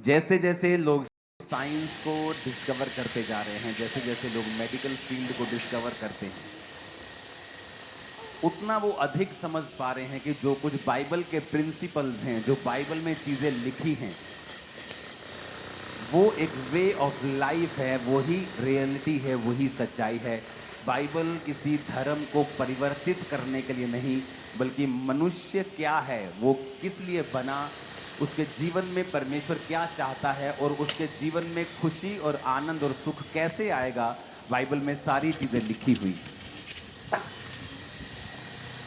जैसे जैसे लोग साइंस को डिस्कवर करते जा रहे हैं, जैसे जैसे लोग मेडिकल फील्ड को डिस्कवर करते हैं, उतना वो अधिक समझ पा रहे हैं कि जो कुछ बाइबल के प्रिंसिपल्स हैं, जो बाइबल में चीजें लिखी हैं, वो एक वे ऑफ लाइफ है, वही रियलिटी है, वही सच्चाई है। बाइबल किसी धर्म को परिवर्तित करने के लिए नहीं, बल्कि मनुष्य क्या है, वो किस लिए बना, उसके जीवन में परमेश्वर क्या चाहता है और उसके जीवन में खुशी और आनंद और सुख कैसे आएगा, बाइबल में सारी चीजें लिखी हुई।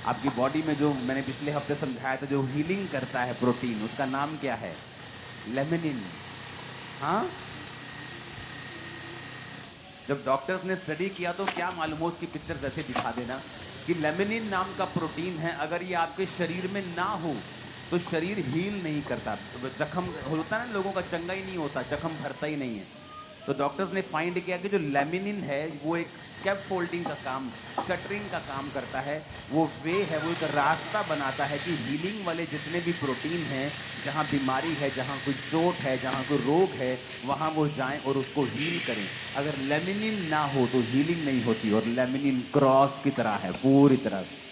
आपकी बॉडी में जो मैंने पिछले हफ्ते समझाया था, जो हीलिंग करता है प्रोटीन, उसका नाम क्या है? लेमिनिन। हाँ, जब डॉक्टर्स ने स्टडी किया तो क्या मालूम हो, उसकी पिक्चर ऐसे दिखा देना कि लेमिनिन नाम का प्रोटीन है, अगर ये आपके शरीर में ना हो तो शरीर हील नहीं करता। जख्म होता है ना लोगों का, चंगा ही नहीं होता, जख्म भरता ही नहीं है। तो डॉक्टर्स ने फाइंड किया कि जो लेमिनिन है वो एक स्कैप फोल्डिंग का काम, शटरिंग का काम करता है। वो वे है, वो एक रास्ता बनाता है कि हीलिंग वाले जितने भी प्रोटीन हैं, जहाँ बीमारी है, जहाँ कोई चोट है, जहाँ कोई रोग है, वहाँ वो जाएं और उसको हील करें। अगर लेमिनिन ना हो तो हीलिंग नहीं होती, और लेमिनिन क्रॉस की तरह है पूरी तरह से।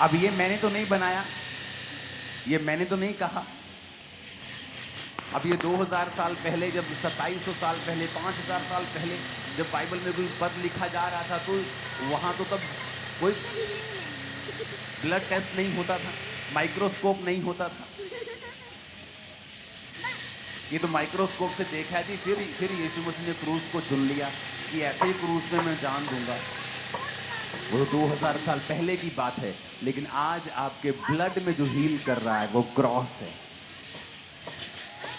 अब ये मैंने तो नहीं बनाया, ये मैंने तो नहीं कहा। अब ये 2000 साल पहले, जब 2700 साल पहले, 5000 साल पहले जब बाइबल में कोई पद लिखा जा रहा था, तो वहां तो तब कोई ब्लड टेस्ट नहीं होता था, माइक्रोस्कोप नहीं होता था। ये तो माइक्रोस्कोप से देखा जी, फिर यीशु मसीह ने क्रूस को चुन लिया कि ऐसे ही क्रूस में मैं जान दूंगा। वो 2000 साल पहले की बात है, लेकिन आज आपके ब्लड में जो हील कर रहा है वो क्रॉस है।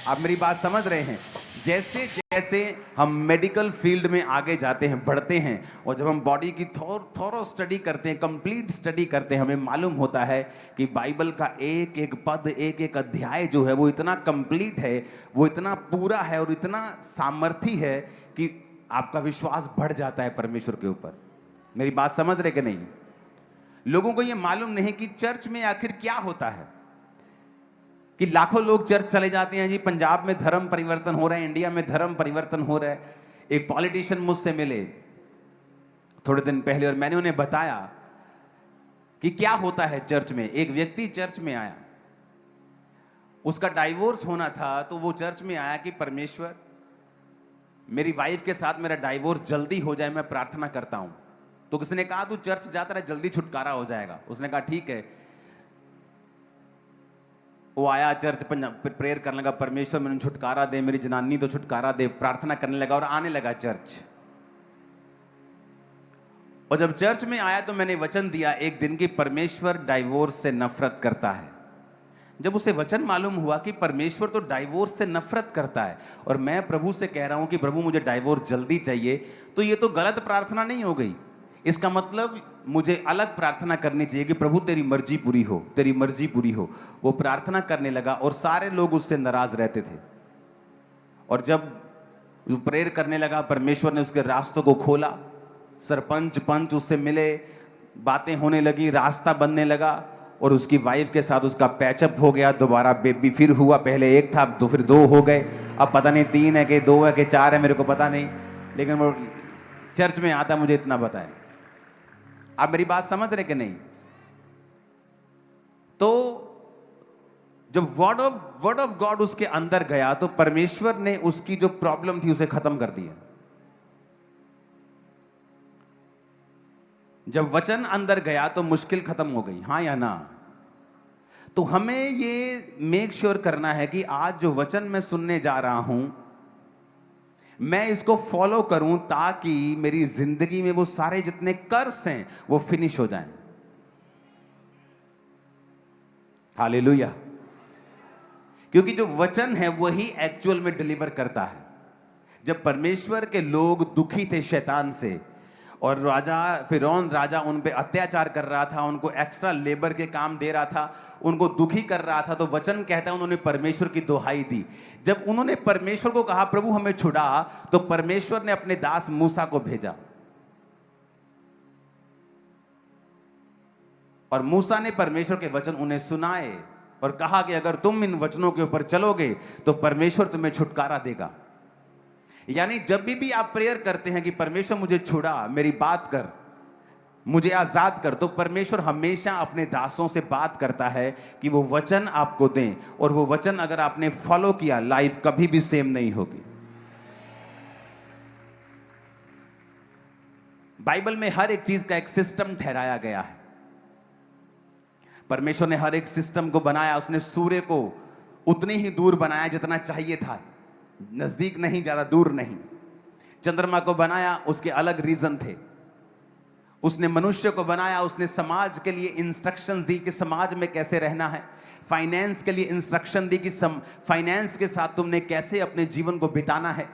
आप मेरी बात समझ रहे हैं? जैसे जैसे हम मेडिकल फील्ड में आगे जाते हैं, बढ़ते हैं, और जब हम बॉडी की थोरो स्टडी करते हैं, कंप्लीट स्टडी करते हैं, हमें मालूम होता है कि बाइबल का एक एक पद, एक एक अध्याय जो है वो इतना कंप्लीट है, वो इतना पूरा है और इतना सामर्थी है कि आपका विश्वास बढ़ जाता है परमेश्वर के ऊपर। मेरी बात समझ रहे कि नहीं? लोगों को यह मालूम नहीं कि चर्च में आखिर क्या होता है, कि लाखों लोग चर्च चले जाते हैं जी, पंजाब में धर्म परिवर्तन हो रहा है, इंडिया में धर्म परिवर्तन हो रहा है। एक पॉलिटिशियन मुझसे मिले थोड़े दिन पहले और मैंने उन्हें बताया कि क्या होता है चर्च में। एक व्यक्ति चर्च में आया, उसका डाइवोर्स होना था, तो वो चर्च में आया कि परमेश्वर, मेरी वाइफ के साथ मेरा डाइवोर्स जल्दी हो जाए, मैं प्रार्थना करता हूं। तो किसी ने कहा तू चर्च जाता रहे, जल्दी छुटकारा हो जाएगा। उसने कहा ठीक है। वो आया चर्च, प्रेयर करने लगा, परमेश्वर मैंने छुटकारा दे, मेरी जनानी तो छुटकारा दे, प्रार्थना करने लगा और आने लगा चर्च। और जब चर्च में आया तो मैंने वचन दिया एक दिन की, परमेश्वर डाइवोर्स से नफरत करता है। जब उसे वचन मालूम हुआ कि परमेश्वर तो डाइवोर्स से नफरत करता है और मैं प्रभु से कह रहा हूं कि प्रभु मुझे डाइवोर्स जल्दी चाहिए, तो ये तो गलत प्रार्थना नहीं हो गई? इसका मतलब मुझे अलग प्रार्थना करनी चाहिए कि प्रभु तेरी मर्जी पूरी हो, तेरी मर्जी पूरी हो। वो प्रार्थना करने लगा और सारे लोग उससे नाराज रहते थे। और जब वो प्रेयर करने लगा, परमेश्वर ने उसके रास्तों को खोला, सरपंच पंच उससे मिले, बातें होने लगी, रास्ता बनने लगा, और उसकी वाइफ के साथ उसका पैचअप हो गया। दोबारा बेबी फिर हुआ, पहले एक था तो फिर दो हो गए, अब पता नहीं 3 है कि 2 है कि 4 है, मेरे को पता नहीं, लेकिन वो चर्च में आता मुझे इतना बताए। आप मेरी बात समझ रहे कि नहीं? तो जब वर्ड ऑफ गॉड उसके अंदर गया तो परमेश्वर ने उसकी जो प्रॉब्लम थी उसे खत्म कर दिया। जब वचन अंदर गया तो मुश्किल खत्म हो गई, हां या ना? तो हमें ये मेक श्योर करना है कि आज जो वचन मैं सुनने जा रहा हूं, मैं इसको फॉलो करूं ताकि मेरी जिंदगी में वो सारे जितने कर्स हैं वो फिनिश हो जाएं। हालेलुया। क्योंकि जो वचन है वही एक्चुअल में डिलीवर करता है। जब परमेश्वर के लोग दुखी थे शैतान से, और राजा फिरौन राजा उन पे अत्याचार कर रहा था, उनको एक्स्ट्रा लेबर के काम दे रहा था, उनको दुखी कर रहा था, तो वचन कहता है उन्होंने परमेश्वर की दुहाई दी। जब उन्होंने परमेश्वर को कहा प्रभु हमें छुड़ा, तो परमेश्वर ने अपने दास मूसा को भेजा, और मूसा ने परमेश्वर के वचन उन्हें सुनाए। और कहा कि अगर तुम इन वचनों के ऊपर चलोगे तो परमेश्वर तुम्हें छुटकारा देगा। यानी जब भी आप प्रेयर करते हैं कि परमेश्वर मुझे छुड़ा, मेरी बात कर, मुझे आजाद कर, तो परमेश्वर हमेशा अपने दासों से बात करता है कि वो वचन आपको दें, और वो वचन अगर आपने फॉलो किया, लाइफ कभी भी सेम नहीं होगी। बाइबल में हर एक चीज का एक सिस्टम ठहराया गया है। परमेश्वर ने हर एक सिस्टम को बनाया। उसने सूर्य को उतनी ही दूर बनाया जितना चाहिए था, नजदीक नहीं, ज्यादा दूर नहीं। चंद्रमा को बनाया, उसके अलग रीजन थे। उसने मनुष्य को बनाया, उसने समाज के लिए इंस्ट्रक्शंस दी कि समाज में कैसे रहना है। फाइनेंस के लिए इंस्ट्रक्शन दी कि फाइनेंस के साथ तुमने कैसे अपने जीवन को बिताना है,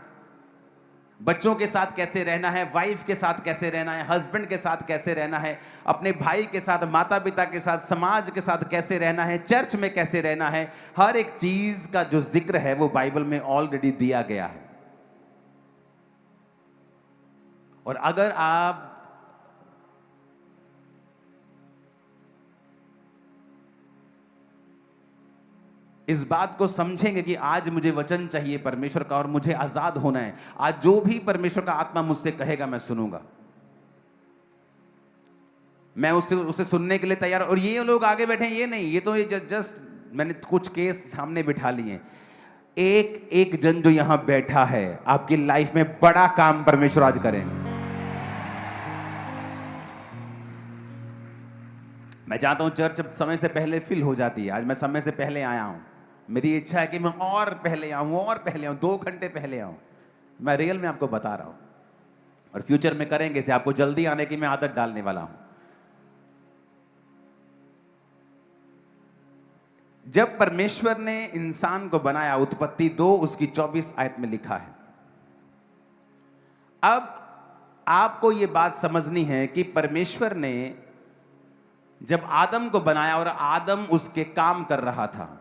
बच्चों के साथ कैसे रहना है, वाइफ के साथ कैसे रहना है, हस्बैंड के साथ कैसे रहना है, अपने भाई के साथ, माता पिता के साथ, समाज के साथ कैसे रहना है, चर्च में कैसे रहना है। हर एक चीज का जो जिक्र है वो बाइबल में ऑलरेडी दिया गया है। और अगर आप इस बात को समझेंगे कि आज मुझे वचन चाहिए परमेश्वर का और मुझे आजाद होना है, आज जो भी परमेश्वर का आत्मा मुझसे कहेगा मैं सुनूंगा, मैं उसे सुनने के लिए तैयार। और ये लोग आगे बैठे हैं, ये नहीं, ये तो जस्ट मैंने कुछ केस सामने बिठा लिए। एक एक जन जो यहां बैठा है, आपकी लाइफ में बड़ा काम परमेश्वर आज करेंगे। मैं चाहता हूं चर्च समय से पहले फिल हो जाती है। आज मैं समय से पहले आया हूं। मेरी इच्छा है कि मैं और पहले आऊं, और पहले आऊं, 2 घंटे पहले आऊं। मैं रियल में आपको बता रहा हूं, और फ्यूचर में करेंगे इसे। आपको जल्दी आने की मैं आदत डालने वाला हूं। जब परमेश्वर ने इंसान को बनाया, उत्पत्ति 2 उसकी 24 आयत में लिखा है। अब आपको यह बात समझनी है कि परमेश्वर ने जब आदम को बनाया और आदम उसके काम कर रहा था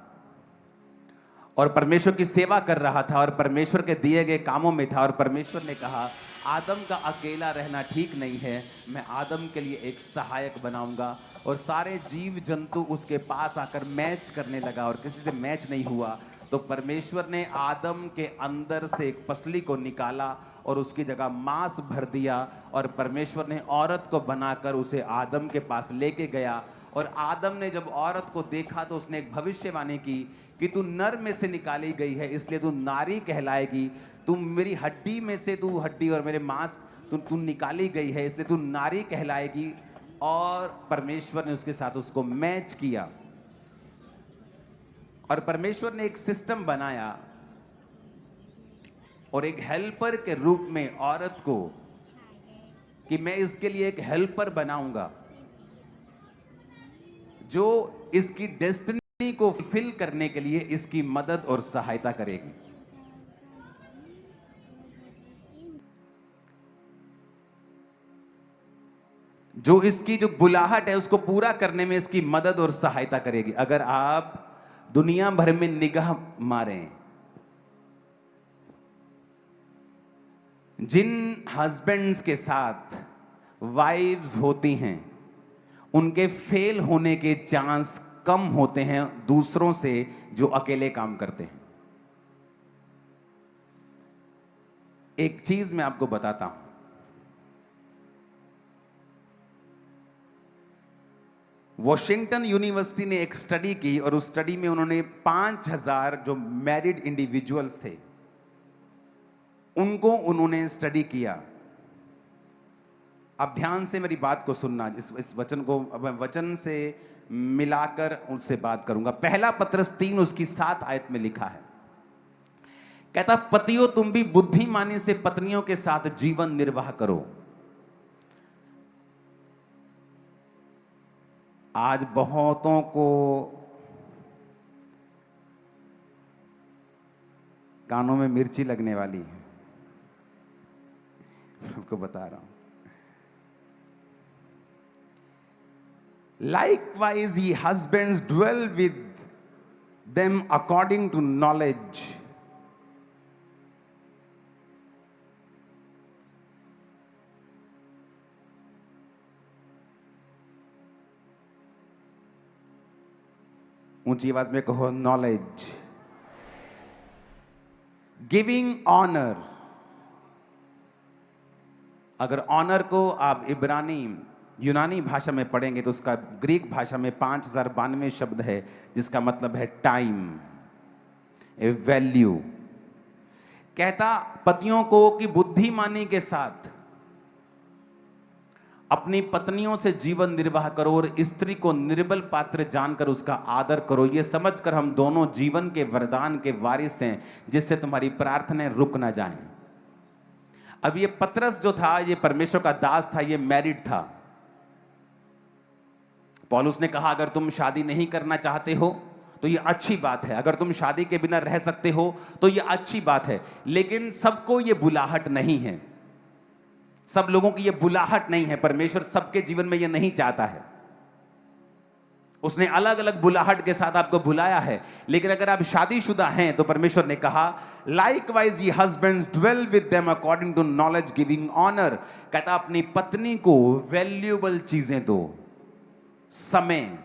और परमेश्वर की सेवा कर रहा था और परमेश्वर के दिए गए कामों में था, और परमेश्वर ने कहा आदम का अकेला रहना ठीक नहीं है, मैं आदम के लिए एक सहायक बनाऊंगा। और सारे जीव जंतु उसके पास आकर मैच करने लगा और किसी से मैच नहीं हुआ। तो परमेश्वर ने आदम के अंदर से एक पसली को निकाला और उसकी जगह मांस भर दिया, और परमेश्वर ने औरत को बनाकर उसे आदम के पास लेके गया। और आदम ने जब औरत को देखा तो उसने एक भविष्यवाणी की कि तू नर में से निकाली गई है, इसलिए तू नारी कहलाएगी। तू मेरी हड्डी में से, तू हड्डी और मेरे मांस, तू निकाली गई है, इसलिए तू नारी कहलाएगी। और परमेश्वर ने उसके साथ उसको मैच किया, और परमेश्वर ने एक सिस्टम बनाया और एक हेल्पर के रूप में औरत को, कि मैं इसके लिए एक हेल्पर बनाऊंगा जो इसकी डेस्टिनी को फिल करने के लिए इसकी मदद और सहायता करेगी। जो इसकी जो बुलाहट है उसको पूरा करने में इसकी मदद और सहायता करेगी। अगर आप दुनिया भर में निगाह मारें, जिन हस्बैंड्स के साथ वाइव्स होती हैं उनके फेल होने के चांस कम होते हैं दूसरों से जो अकेले काम करते हैं। एक चीज मैं आपको बताता हूं, वॉशिंगटन यूनिवर्सिटी ने एक स्टडी की और उस स्टडी में उन्होंने 5000 जो मैरिड इंडिविजुअल्स थे उनको उन्होंने स्टडी किया। अब ध्यान से मेरी बात को सुनना, इस वचन को अब मैं वचन से मिलाकर उनसे बात करूंगा। पहला पत्रस 3 उसकी 7 आयत में लिखा है, कहता पतियों तुम भी बुद्धिमानी से पत्नियों के साथ जीवन निर्वाह करो। आज बहुतों को कानों में मिर्ची लगने वाली है, आपको बता रहा हूं। Likewise, ye husbands dwell with them according to knowledge, ऊंची आवाज में कहो नॉलेज। Giving honour. अगर ऑनर को आप इब्रानी यूनानी भाषा में पढ़ेंगे तो उसका ग्रीक भाषा में 5092 शब्द है, जिसका मतलब है टाइम, ए वैल्यू। कहता पतियों को कि बुद्धिमानी के साथ अपनी पत्नियों से जीवन निर्वाह करो और स्त्री को निर्बल पात्र जानकर उसका आदर करो, यह समझकर हम दोनों जीवन के वरदान के वारिस हैं, जिससे तुम्हारी प्रार्थनाएं रुक ना जाएं। अब ये पतरस जो था, ये परमेश्वर का दास था, ये मैरिड था। पौलुस ने कहा अगर तुम शादी नहीं करना चाहते हो तो ये अच्छी बात है, अगर तुम शादी के बिना रह सकते हो तो ये अच्छी बात है, लेकिन सबको ये बुलाहट नहीं है, सब लोगों की ये बुलाहट नहीं है। परमेश्वर सबके जीवन में ये नहीं चाहता है। उसने अलग अलग बुलाहट के साथ आपको बुलाया है, लेकिन अगर आप शादीशुदा हैं तो परमेश्वर ने कहा लाइकवाइज ये husbands dwell with them according to knowledge giving honour. कहता अपनी पत्नी को वैल्यूएबल चीजें दो, समय।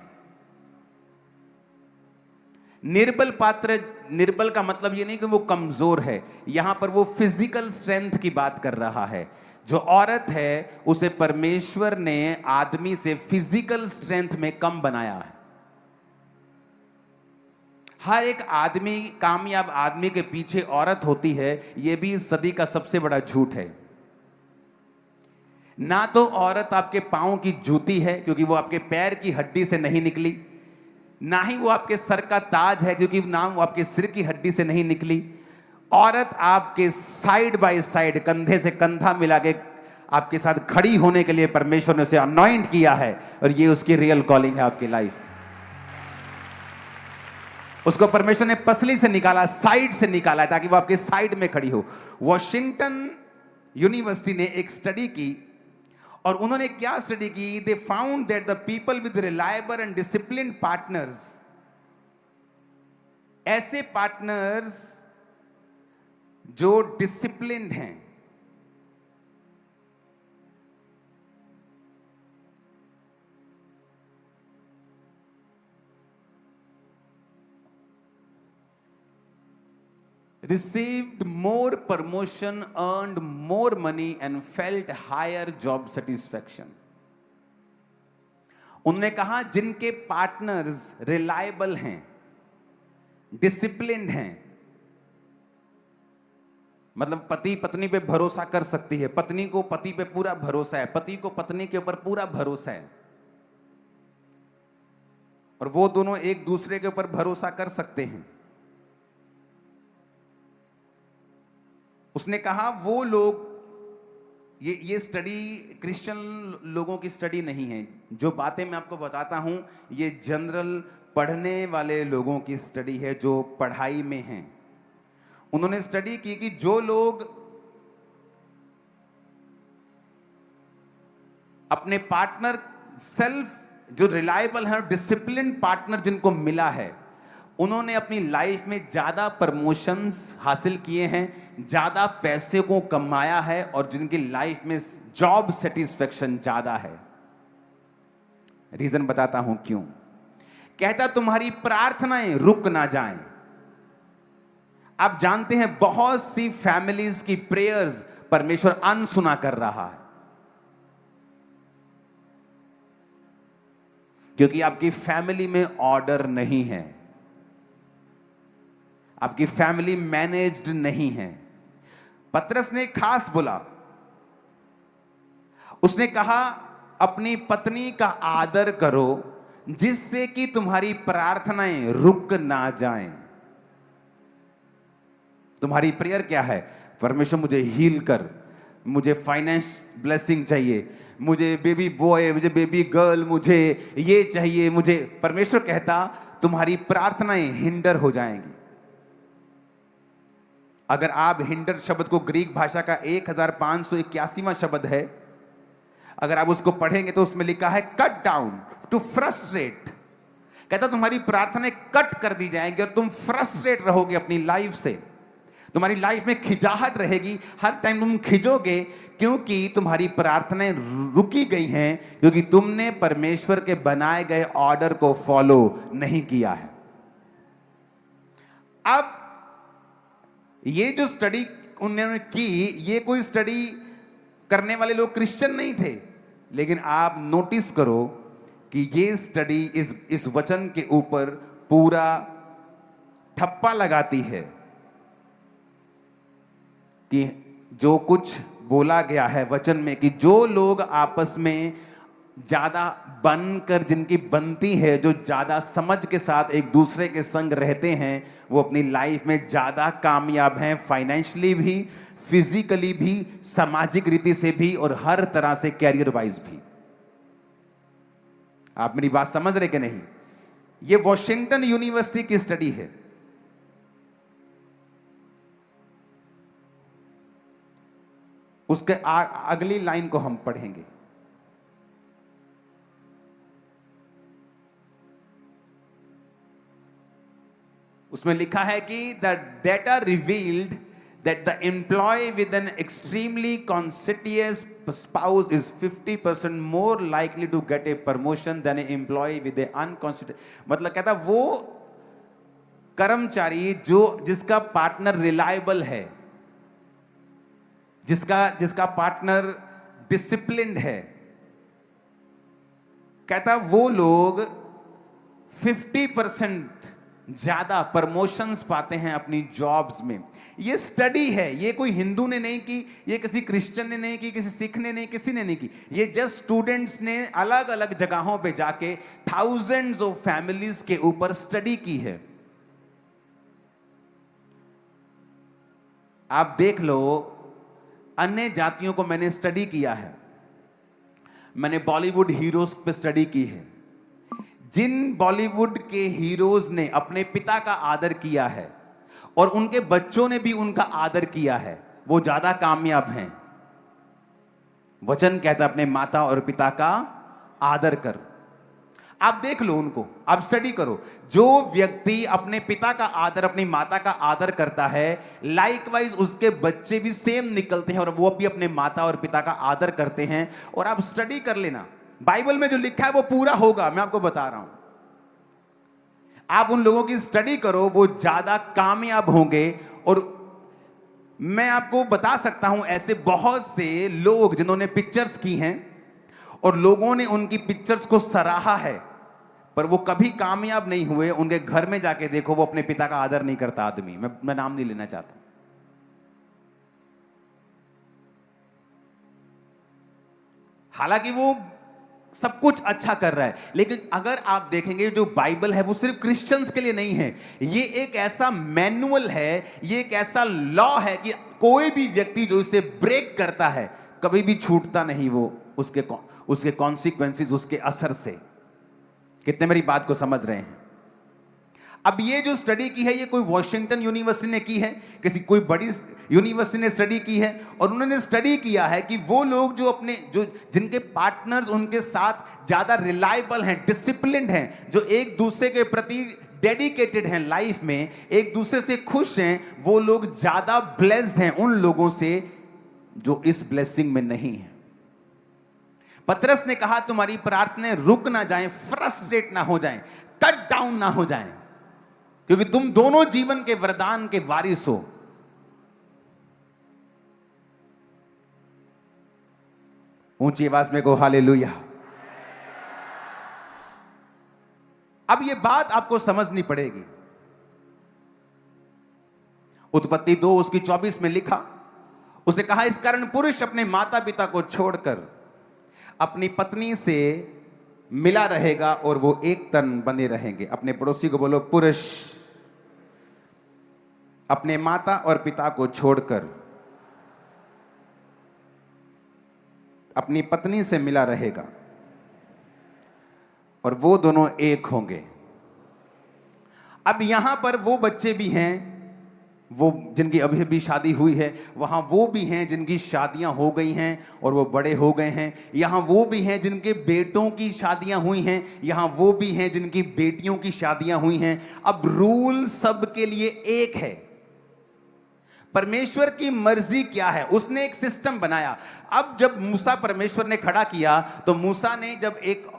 निर्बल पात्र, निर्बल का मतलब ये नहीं कि वो कमजोर है, यहां पर वो फिजिकल स्ट्रेंथ की बात कर रहा है। जो औरत है उसे परमेश्वर ने आदमी से फिजिकल स्ट्रेंथ में कम बनाया है। हर एक आदमी, कामयाब आदमी के पीछे औरत होती है, यह भी इस सदी का सबसे बड़ा झूठ है। ना तो औरत आपके पांव की जूती है क्योंकि वो आपके पैर की हड्डी से नहीं निकली, ना ही वो आपके सर का ताज है क्योंकि ना वो आपके सिर की हड्डी से नहीं निकली। औरत आपके साइड बाय साइड, कंधे से कंधा मिला के आपके साथ खड़ी होने के लिए परमेश्वर ने उसे अनॉइंट किया है, और ये उसकी रियल कॉलिंग है आपकी लाइफ। उसको परमेश्वर ने पसली से निकाला, साइड से निकाला है, ताकि वो आपके साइड में खड़ी हो। वॉशिंगटन यूनिवर्सिटी ने एक स्टडी की, और उन्होंने क्या स्टडी की? They found that the people with reliable and discipline partners, ऐसे पार्टनर्स जो डिसिप्लिन्ड हैं, received more promotion, earned more money and felt higher job satisfaction. उन्होंने कहा जिनके पार्टनर्स रिलायबल हैं, डिसिप्लिन्ड हैं, मतलब पति पत्नी पे भरोसा कर सकती है, पत्नी को पति पे पूरा भरोसा है, पति को पत्नी के ऊपर पूरा भरोसा है, और वो दोनों एक दूसरे के ऊपर भरोसा कर सकते हैं। उसने कहा वो लोग, ये स्टडी क्रिश्चियन लोगों की स्टडी नहीं है, जो बातें मैं आपको बताता हूं ये जनरल पढ़ने वाले लोगों की स्टडी है जो पढ़ाई में हैं। उन्होंने स्टडी की कि जो लोग अपने पार्टनर सेल्फ, जो रिलायबल है, डिसिप्लिन पार्टनर जिनको मिला है, उन्होंने अपनी लाइफ में ज्यादा प्रमोशंस हासिल किए हैं, ज्यादा पैसे को कमाया है, और जिनकी लाइफ में जॉब सेटिस्फेक्शन ज्यादा है। रीजन बताता हूं क्यों। कहता तुम्हारी प्रार्थनाएं रुक ना जाएं। आप जानते हैं बहुत सी फैमिलीज की प्रेयर्स परमेश्वर अनसुना कर रहा है, क्योंकि आपकी फैमिली में ऑर्डर नहीं है, आपकी फैमिली मैनेज्ड नहीं है। पतरस ने खास बोला, उसने कहा अपनी पत्नी का आदर करो जिससे कि तुम्हारी प्रार्थनाएं रुक ना जाएं। तुम्हारी प्रेयर क्या है? परमेश्वर मुझे हील कर, मुझे फाइनेंस ब्लेसिंग चाहिए, मुझे बेबी बॉय, मुझे बेबी गर्ल, मुझे ये चाहिए, मुझे। परमेश्वर कहता तुम्हारी प्रार्थनाएं हिंडर हो जाएंगी। अगर आप हिंडर शब्द को, ग्रीक भाषा का 1581वां शब्द है, अगर आप उसको पढ़ेंगे तो उसमें लिखा है कट डाउन, टू फ्रस्ट्रेट। कहता तुम्हारी प्रार्थनाएं कट कर दी जाएंगी और तुम फ्रस्ट्रेट रहोगे अपनी लाइफ से। तुम्हारी लाइफ में खिंचाहट रहेगी, हर टाइम तुम खिंचोगे, क्योंकि तुम्हारी प्रार्थनाएं रुकी गई हैं, क्योंकि तुमने परमेश्वर के बनाए गए ऑर्डर को फॉलो नहीं किया है। अब ये जो स्टडी उन्होंने की, ये कोई स्टडी करने वाले लोग क्रिश्चियन नहीं थे, लेकिन आप नोटिस करो कि ये स्टडी इस वचन के ऊपर पूरा ठप्पा लगाती है कि जो कुछ बोला गया है वचन में कि जो लोग आपस में ज्यादा बनकर, जिनकी बनती है, जो ज्यादा समझ के साथ एक दूसरे के संग रहते हैं, वो अपनी लाइफ में ज्यादा कामयाब हैं, फाइनेंशियली भी, फिजिकली भी, सामाजिक रीति से भी और हर तरह से कैरियर वाइज भी। आप मेरी बात समझ रहे कि नहीं? ये वॉशिंगटन यूनिवर्सिटी की स्टडी है। उसके अगली लाइन को हम पढ़ेंगे। उसमें लिखा है कि the data revealed that the employee with an extremely conscientious spouse is 50% more likely to get a promotion than an employee with a unconscientious। मतलब कहता वो कर्मचारी जिसका पार्टनर रिलायबल है, जिसका पार्टनर डिसिप्लिन्ड है, कहता वो लोग 50% ज्यादा प्रमोशंस पाते हैं अपनी जॉब्स में। ये स्टडी है, ये कोई हिंदू ने नहीं की, ये किसी क्रिश्चियन ने नहीं की, किसी सिख ने नहीं, किसी ने नहीं की। ये जस्ट स्टूडेंट्स ने अलग अलग जगहों पे जाके थाउजेंड्स ऑफ फैमिलीज के ऊपर स्टडी की है। आप देख लो, अन्य जातियों को मैंने स्टडी किया है, मैंने बॉलीवुड हीरोज पे स्टडी की है। जिन बॉलीवुड के हीरोज ने अपने पिता का आदर किया है और उनके बच्चों ने भी उनका आदर किया है, वो ज्यादा कामयाब हैं। वचन कहता अपने माता और पिता का आदर कर। आप देख लो उनको, आप स्टडी करो। जो व्यक्ति अपने पिता का आदर, अपनी माता का आदर करता है, लाइकवाइज उसके बच्चे भी सेम निकलते हैं और वो भी अपने माता और पिता का आदर करते हैं। और आप स्टडी कर लेना, बाइबल में जो लिखा है वो पूरा होगा, मैं आपको बता रहा हूं। आप उन लोगों की स्टडी करो, वो ज्यादा कामयाब होंगे। और मैं आपको बता सकता हूं ऐसे बहुत से लोग जिन्होंने पिक्चर्स की हैं और लोगों ने उनकी पिक्चर्स को सराहा है, पर वो कभी कामयाब नहीं हुए। उनके घर में जाके देखो, वो अपने पिता का आदर नहीं करता आदमी। मैं नाम नहीं लेना चाहता। हालांकि वो सब कुछ अच्छा कर रहा है, लेकिन अगर आप देखेंगे जो बाइबल है वो सिर्फ क्रिश्चियंस के लिए नहीं है। ये एक ऐसा मैनुअल है, ये एक ऐसा लॉ है कि कोई भी व्यक्ति जो इसे ब्रेक करता है कभी भी छूटता नहीं वो उसके कॉन्सिक्वेंसेस, उसके असर से। कितने मेरी बात को समझ रहे हैं? अब ये जो स्टडी की है, ये कोई वॉशिंगटन यूनिवर्सिटी ने की है, कोई बड़ी यूनिवर्सिटी ने स्टडी की है। और उन्होंने स्टडी किया है कि वो लोग जिनके पार्टनर्स उनके साथ ज्यादा रिलायबल हैं, डिसिप्लिन्ड हैं, जो एक दूसरे के प्रति डेडिकेटेड हैं, लाइफ में एक दूसरे से खुश हैं, वो लोग ज्यादा ब्लेस्ड हैं उन लोगों से जो इस ब्लेसिंग में नहीं है। पतरस ने कहा तुम्हारी प्रार्थनाएं रुक ना जाएं, फ्रस्ट्रेट ना हो जाएं, कट डाउन ना हो जाएं, क्योंकि तुम दोनों जीवन के वरदान के वारिस हो। ऊंची आवाज में को हालेलुया। अब यह बात आपको समझनी पड़ेगी। उत्पत्ति 2 उसकी 24 में लिखा, उसने कहा इस कारण पुरुष अपने माता पिता को छोड़कर अपनी पत्नी से मिला रहेगा और वो एक तन बने रहेंगे। अपने पड़ोसी को बोलो, पुरुष अपने माता और पिता को छोड़कर अपनी पत्नी से मिला रहेगा और वो दोनों एक होंगे। अब यहां पर वो बच्चे भी हैं, वो जिनकी अभी अभी शादी हुई है, वहां वो भी हैं जिनकी शादियां हो गई हैं और वो बड़े हो गए हैं। यहां वो भी हैं जिनके बेटों की शादियां हुई हैं, यहां वो भी हैं जिनकी बेटियों की शादियां हुई हैं। अब रूल सबके लिए एक है। परमेश्वर की मर्जी क्या है, उसने एक सिस्टम बनाया। अब जब मूसा परमेश्वर ने खड़ा किया, तो मूसा ने जब एक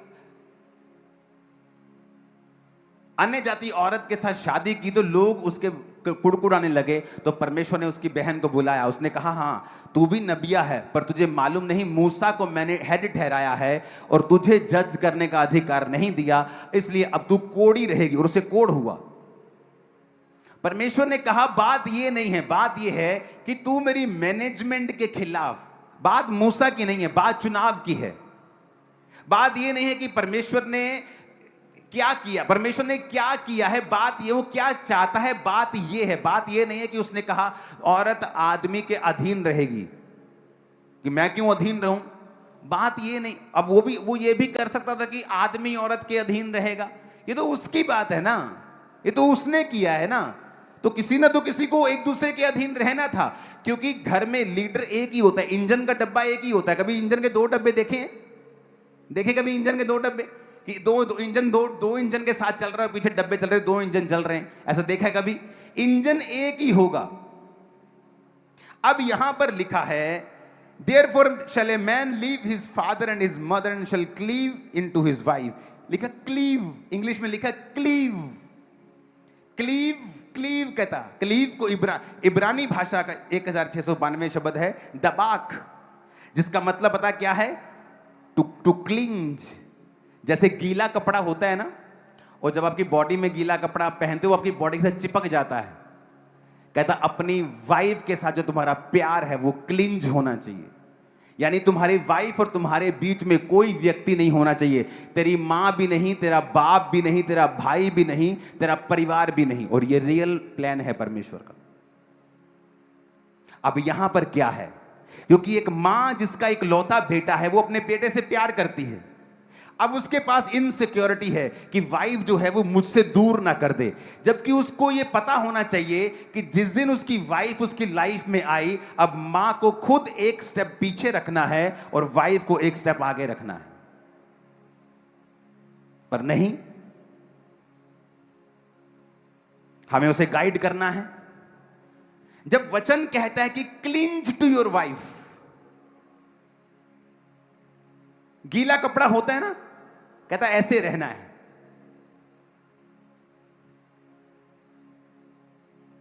अन्य जाति औरत के साथ शादी की तो लोग उसके कुड़कुड़ाने लगे। तो परमेश्वर ने उसकी बहन को बुलाया, उसने कहा हाँ तू भी नबिया है, पर तुझे मालूम नहीं मूसा को मैंने हेड ठहराया है और तुझे जज करने का अधिकार नहीं दिया, इसलिए अब तू कोड़ी रहेगी। और उसे कोड़ हुआ। परमेश्वर ने कहा बात ये नहीं है, बात ये है कि तू मेरी मैनेजमेंट के खिलाफ, बात मूसा की नहीं है, बात चुनाव की है। बात ये नहीं है कि परमेश्वर ने क्या किया, परमेश्वर ने क्या किया है, बात ये वो क्या चाहता है, बात ये है। बात ये नहीं है कि उसने कहा औरत आदमी के अधीन रहेगी, कि मैं क्यों अधीन रहूं, बात ये नहीं। अब वो ये भी कर सकता था कि आदमी औरत के अधीन रहेगा, ये तो उसकी बात है ना, ये तो उसने किया है ना। तो किसी ना तो किसी को एक दूसरे के अधीन रहना था, क्योंकि घर में लीडर एक ही होता है, इंजन का डब्बा एक ही होता है। कभी इंजन के 2 डब्बे देखे कभी इंजन के 2 डब्बे, कि दो इंजन के साथ चल रहा है, पीछे डब्बे चल रहे हैं, 2 इंजन चल रहे हैं, ऐसा देखा है कभी? इंजन एक ही होगा। अब यहां पर लिखा है therefore shall a man leave his father and his mother and shall cleave into his wife। लिखा क्लीव, इंग्लिश में लिखा क्लीव। क्लीव कहता, क्लीव को इब्रानी भाषा का 1692 शब्द है दबाक, जिसका मतलब पता क्या है? To cling. जैसे गीला कपड़ा होता है ना, और जब आपकी बॉडी में गीला कपड़ा पहनते हो आपकी बॉडी से चिपक जाता है। कहता अपनी वाइफ के साथ जो तुम्हारा प्यार है वो क्लिंज होना चाहिए, यानी तुम्हारी वाइफ और तुम्हारे बीच में कोई व्यक्ति नहीं होना चाहिए। तेरी मां भी नहीं, तेरा बाप भी नहीं, तेरा भाई भी नहीं, तेरा परिवार भी नहीं। और ये रियल प्लान है परमेश्वर का। अब यहां पर क्या है? क्योंकि एक मां जिसका एक लौता बेटा है वो अपने बेटे से प्यार करती है। अब उसके पास इनसिक्योरिटी है कि वाइफ जो है वो मुझसे दूर ना कर दे, जबकि उसको ये पता होना चाहिए कि जिस दिन उसकी वाइफ उसकी लाइफ में आई, अब मां को खुद एक स्टेप पीछे रखना है और वाइफ को एक स्टेप आगे रखना है। पर नहीं, हमें उसे गाइड करना है। जब वचन कहता है कि क्लिंज टू योर वाइफ, गीला कपड़ा होता है ना, कहता ऐसे रहना है।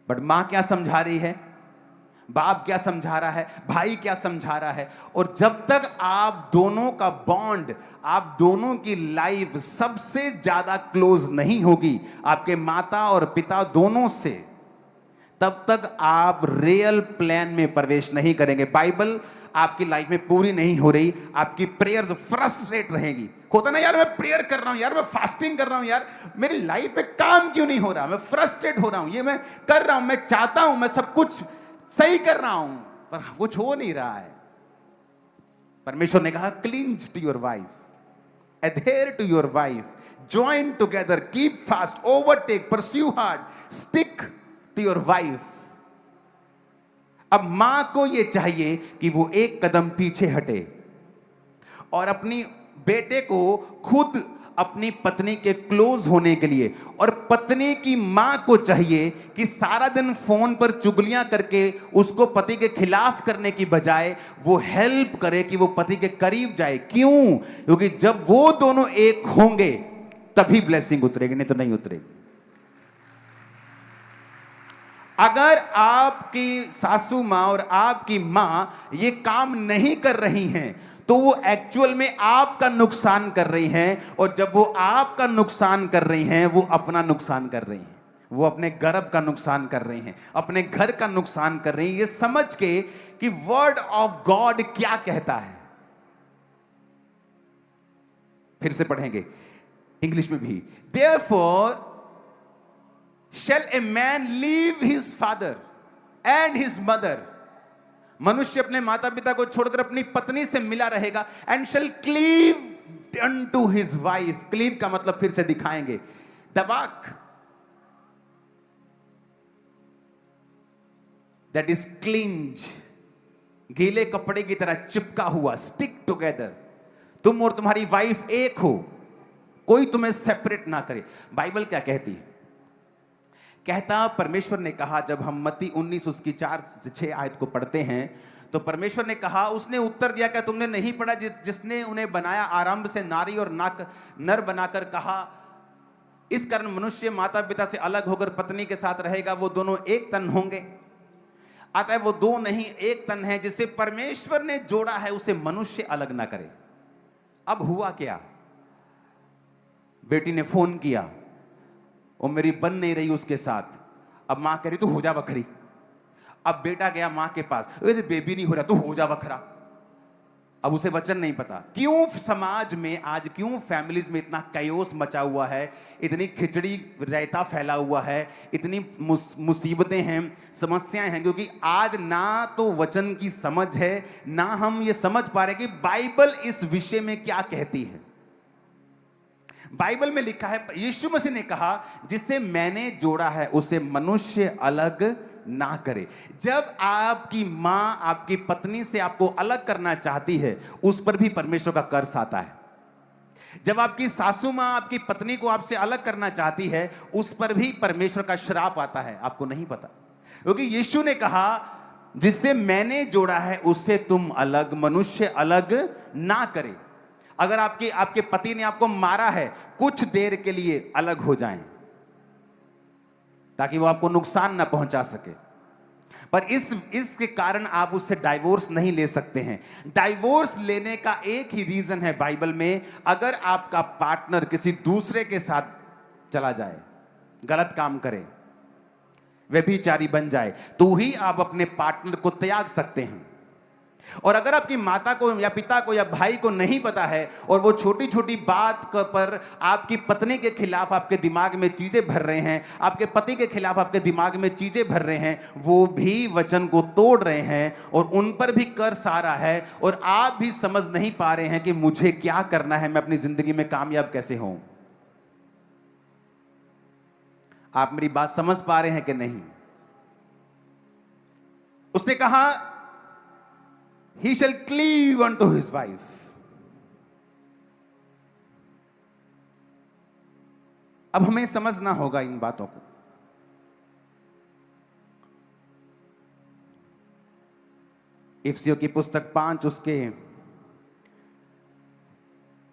बट मां क्या समझा रही है, बाप क्या समझा रहा है, भाई क्या समझा रहा है? और जब तक आप दोनों का बॉन्ड, आप दोनों की लाइफ सबसे ज्यादा क्लोज नहीं होगी आपके माता और पिता दोनों से, तब तक आप रियल प्लान में प्रवेश नहीं करेंगे। बाइबल आपकी लाइफ में पूरी नहीं हो रही, आपकी प्रेयर्स फ्रस्ट्रेट रहेगी। होता ना यार, मैं प्रेयर कर रहा हूं यार, मैं फास्टिंग कर रहा हूं यार, मेरी लाइफ में काम क्यों नहीं हो रहा, मैं फ्रस्ट्रेट हो रहा हूं, ये मैं कर रहा हूं, मैं चाहता हूं, मैं सब कुछ सही कर रहा हूं, पर कुछ हो नहीं रहा है। परमेश्वर ने कहा cling to your wife, adhere to your wife, join together, keep fast, overtake, pursue hard, stick to your wife. अब मां को यह चाहिए कि वो एक कदम पीछे हटे और अपनी बेटे को खुद अपनी पत्नी के क्लोज होने के लिए, और पत्नी की मां को चाहिए कि सारा दिन फोन पर चुगलियां करके उसको पति के खिलाफ करने की बजाय वो हेल्प करे कि वो पति के करीब जाए। क्यों? क्योंकि जब वो दोनों एक होंगे तभी ब्लेसिंग उतरेगी, नहीं तो नहीं उतरेगी। अगर आपकी सासू मां और आपकी मां ये काम नहीं कर रही हैं तो वो एक्चुअल में आपका नुकसान कर रही हैं, और जब वो आपका नुकसान कर रही हैं वो अपना नुकसान कर रही हैं, वो अपने गर्भ का नुकसान कर रही हैं, अपने घर का नुकसान कर रही हैं, ये समझ के कि वर्ड ऑफ गॉड क्या कहता है। फिर से पढ़ेंगे इंग्लिश में भी, therefore shall a man leave his father and his mother, मनुष्य अपने माता पिता को छोड़कर अपनी पत्नी से मिला रहेगा, and shall cleave unto his wife। Cleave का मतलब फिर से दिखाएंगे, दबाक, that is clinch, गीले कपड़े की तरह चिपका हुआ, stick together। तुम और तुम्हारी वाइफ एक हो, कोई तुम्हें सेपरेट ना करे। बाइबल क्या कहती है? कहता परमेश्वर ने कहा, जब हम मत्ती 19 उसकी 4 से 6 आयत को पढ़ते हैं तो परमेश्वर ने कहा, उसने उत्तर दिया, क्या तुमने नहीं पढ़ा जिसने उन्हें बनाया आरंभ से नारी और नर बनाकर कहा, इस कारण मनुष्य माता पिता से अलग होकर पत्नी के साथ रहेगा, वो दोनों एक तन होंगे। अतः वो दो नहीं एक तन है, जिसे परमेश्वर ने जोड़ा है उसे मनुष्य अलग ना करे। अब हुआ क्या, बेटी ने फोन किया, वो मेरी बन नहीं रही उसके साथ। अब मां कह रही तू हो जा बखरी। अब बेटा गया मां के पास, बेबी नहीं हो रहा, तू हो जा बखरा। अब उसे वचन नहीं पता। क्यों समाज में आज, क्यों फैमिलीज में इतना कयोस मचा हुआ है, इतनी खिचड़ी रायता फैला हुआ है, इतनी मुसीबतें हैं, समस्याएं हैं? क्योंकि आज ना तो वचन की समझ है, ना हम ये समझ पा रहे कि बाइबल इस विषय में क्या कहती है। बाइबल में लिखा है, यीशु मसीह ने कहा जिसे मैंने जोड़ा है उसे मनुष्य अलग ना करे। जब आपकी मां आपकी पत्नी से आपको अलग करना चाहती है, उस पर भी परमेश्वर का कर्स आता है। जब आपकी सासू मां आपकी पत्नी को आपसे अलग करना चाहती है, उस पर भी परमेश्वर का श्राप आता है। आपको नहीं पता, क्योंकि यीशु ने कहा जिससे मैंने जोड़ा है उससे तुम अलग, मनुष्य अलग ना करे। अगर आपके पति ने आपको मारा है, कुछ देर के लिए अलग हो जाएं, ताकि वो आपको नुकसान ना पहुंचा सके। पर इसके कारण आप उससे डाइवोर्स नहीं ले सकते हैं। डाइवोर्स लेने का एक ही रीजन है बाइबल में, अगर आपका पार्टनर किसी दूसरे के साथ चला जाए, गलत काम करे, व्यभिचारी बन जाए, तो ही आप अपने पार्टनर को त्याग सकते हैं। और अगर आपकी माता को या पिता को या भाई को नहीं पता है और वो छोटी छोटी बात पर आपकी पत्नी के खिलाफ आपके दिमाग में चीजें भर रहे हैं, आपके पति के खिलाफ आपके दिमाग में चीजें भर रहे हैं, वो भी वचन को तोड़ रहे हैं और उन पर भी कर्स आ रहा है, और आप भी समझ नहीं पा रहे हैं कि मुझे क्या करना है, मैं अपनी जिंदगी में कामयाब कैसे हूं। आप मेरी बात समझ पा रहे हैं कि नहीं? उसने कहा he shall cleave unto his wife. अब हमें समझना होगा इन बातों को। इफिसियों की पुस्तक 5 उसके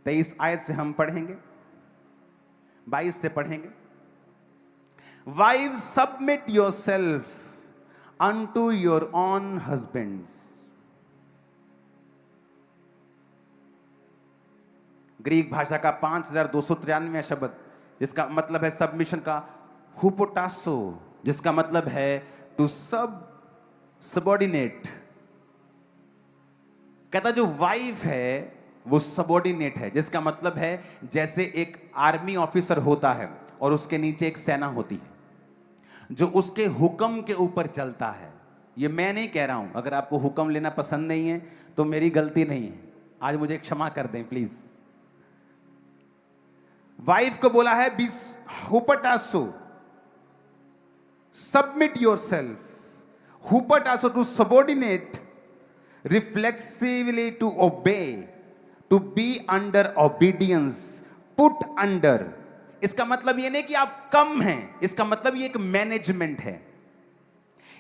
23 आयत से हम पढ़ेंगे, 22 से पढ़ेंगे। Wives, submit yourself unto your own husbands. Greek भाषा का 5293 शब्द, जिसका मतलब है सबमिशन का हुपोटासो, जिसका मतलब है टू सबऑर्डिनेट। कहता जो वाइफ है वो सबऑर्डिनेट है, जिसका मतलब है जैसे एक आर्मी ऑफिसर होता है और उसके नीचे एक सेना होती है जो उसके हुक्म के ऊपर चलता है। ये मैं नहीं कह रहा हूं, अगर आपको हुक्म लेना पसंद नहीं है तो मेरी गलती नहीं है, आज मुझे क्षमा कर दें प्लीज। वाइफ को बोला है बी हुपोटासो, सबमिट योरसेल्फ, हुपोटासो to subordinate, reflexively to obey, to be under obedience, put under. इसका मतलब ये नहीं कि आप कम हैं, इसका मतलब ये एक मैनेजमेंट है।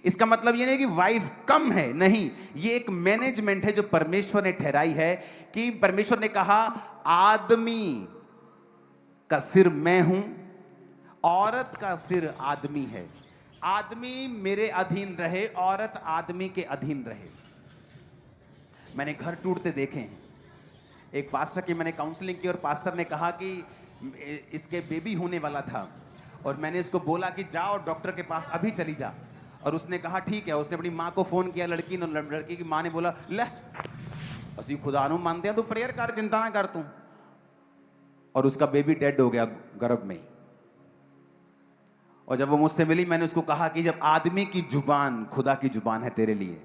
इसका मतलब ये नहीं कि वाइफ कम है, नहीं, ये एक मैनेजमेंट है जो परमेश्वर ने ठहराई है। कि परमेश्वर ने कहा आदमी का सिर मैं हूं, औरत का सिर आदमी है। आदमी मेरे अधीन रहे, औरत आदमी के अधीन रहे। मैंने घर टूटते देखे हैं। एक पास्टर की मैंने काउंसलिंग की और पास्टर ने कहा कि इसके बेबी होने वाला था और मैंने इसको बोला कि जाओ डॉक्टर के पास अभी चली जा, और उसने कहा ठीक है। उसने अपनी माँ को फोन किया, लड़की की माँ ने बोला ले असी खुदा नु मानते हैं, तू प्रेयर कर, चिंता ना कर तू। और उसका बेबी डेड हो गया गर्भ में ही। और जब वो मुझसे मिली, मैंने उसको कहा कि जब आदमी की जुबान खुदा की जुबान है तेरे लिए,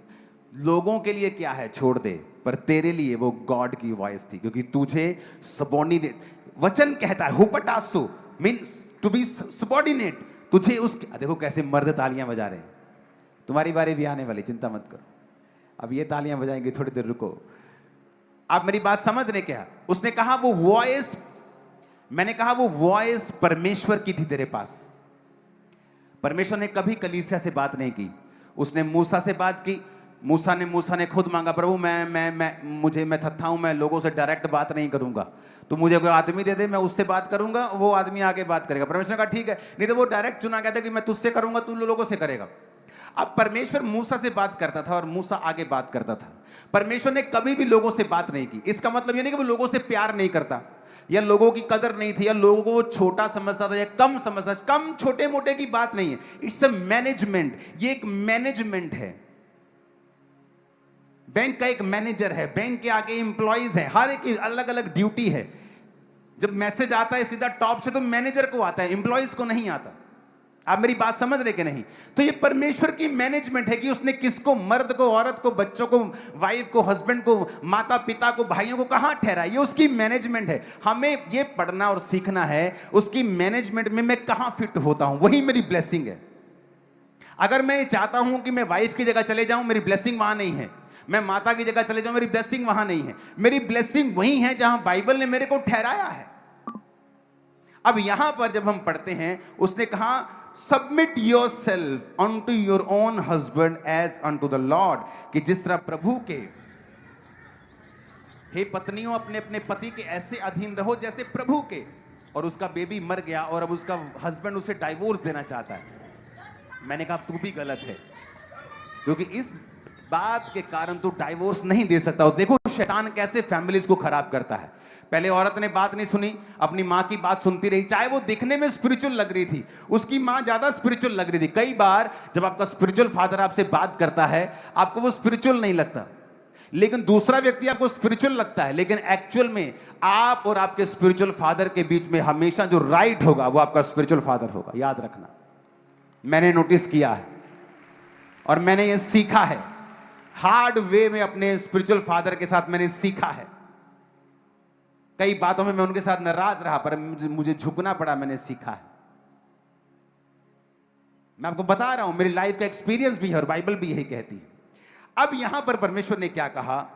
लोगों के लिए क्या है छोड़ दे, पर तेरे लिए वो गॉड की वॉइस थी, क्योंकि तुझे सबऑर्डिनेट वचन कहता है। हुपोटासो मींस टू बी सबऑर्डिनेट, तुझे उसके। देखो कैसे मर्द तालियां बजा रहे हैं, तुम्हारी बारी भी आने वाली, चिंता मत करो। अब ये तालियां बजाएंगे, थोड़ी देर रुको। आप मेरी बात समझ रहे क्या? उसने कहा वो वॉइस, मैंने कहा वो वॉइस परमेश्वर की थी तेरे पास। परमेश्वर ने कभी कलीसिया से बात नहीं की, उसने मूसा से बात की, मूसा ने खुद मांगा, प्रभु मैं थत्था हूं, मैं लोगों से डायरेक्ट बात नहीं करूंगा, तो मुझे कोई आदमी दे दे, मैं उससे बात करूंगा, वो आदमी आगे बात करेगा। परमेश्वर ने कहा ठीक है, नहीं तो वो डायरेक्ट चुना गया था कि मैं तुझसे करूंगा, तू लोगों से करेगा। अब परमेश्वर मूसा से बात करता था और मूसा आगे बात करता था। परमेश्वर ने कभी भी लोगों से बात नहीं की। इसका मतलब ये नहीं कि वो लोगों से प्यार नहीं करता, या लोगों की कदर नहीं थी, या लोगों को वो छोटा समझता था या कम समझता था। कम छोटे मोटे की बात नहीं है, इट्स अ मैनेजमेंट। ये एक मैनेजमेंट है। बैंक का एक मैनेजर है, बैंक के आगे एम्प्लॉइज है, हर एक की अलग अलग ड्यूटी है। जब मैसेज आता है सीधा टॉप से तो मैनेजर को आता है, एम्प्लॉइज को नहीं आता। आप मेरी बात समझ रहे कि नहीं? तो ये परमेश्वर की मैनेजमेंट है कि उसने किसको, मर्द को, औरत को, बच्चों को, वाइफ को, हस्बैंड को, माता पिता को, भाइयों को कहां ठहरा। ये उसकी मैनेजमेंट है। हमें ये पढ़ना और सीखना है उसकी मैनेजमेंट में मैं कहां फिट होता हूं, वही मेरी ब्लेसिंग है। अगर मैं चाहता हूं कि मैं वाइफ की जगह चले जाऊं, मेरी ब्लेसिंग वहां नहीं है। मैं माता की जगह चले जाऊं, मेरी ब्लेसिंग वहां नहीं है। मेरी ब्लेसिंग वही है जहां बाइबल ने मेरे को ठहराया है। अब यहां पर जब हम पढ़ते हैं, उसने कहा submit your self unto your own husband as unto the Lord, कि जिस तरह प्रभु के, हे पत्नियों अपने अपने पति के ऐसे अधीन रहो जैसे प्रभु के। और उसका बेबी मर गया और अब उसका हस्बैंड उसे डाइवोर्स देना चाहता है। मैंने कहा तू भी गलत है, क्योंकि इस बात के कारण तू डाइवोर्स नहीं दे सकता। देखो शैतान कैसे फैमिलीज को खराब करता है। पहले औरत ने बात नहीं सुनी, अपनी मां की बात सुनती रही, चाहे वो दिखने में स्पिरिचुअल लग रही थी, उसकी मां ज्यादा स्पिरिचुअल लग रही थी। कई बार जब आपका स्पिरिचुअल फादर आपसे बात करता है, आपको वो स्पिरिचुअल नहीं लगता, लेकिन दूसरा व्यक्ति आपको स्पिरिचुअल लगता है, लेकिन एक्चुअल में आप और आपके स्पिरिचुअल फादर के बीच में हमेशा जो राइट होगा वो आपका स्पिरिचुअल फादर होगा। याद रखना, मैंने नोटिस किया है और मैंने ये सीखा है, हार्ड वे में अपने स्पिरिचुअल फादर के साथ मैंने सीखा है। कई बातों में मैं उनके साथ नाराज रहा, पर मुझे झुकना पड़ा, मैंने सीखा है। मैं आपको बता रहा हूं, मेरी लाइफ का एक्सपीरियंस भी है और बाइबल भी यही कहती है। अब यहां पर परमेश्वर ने क्या कहा,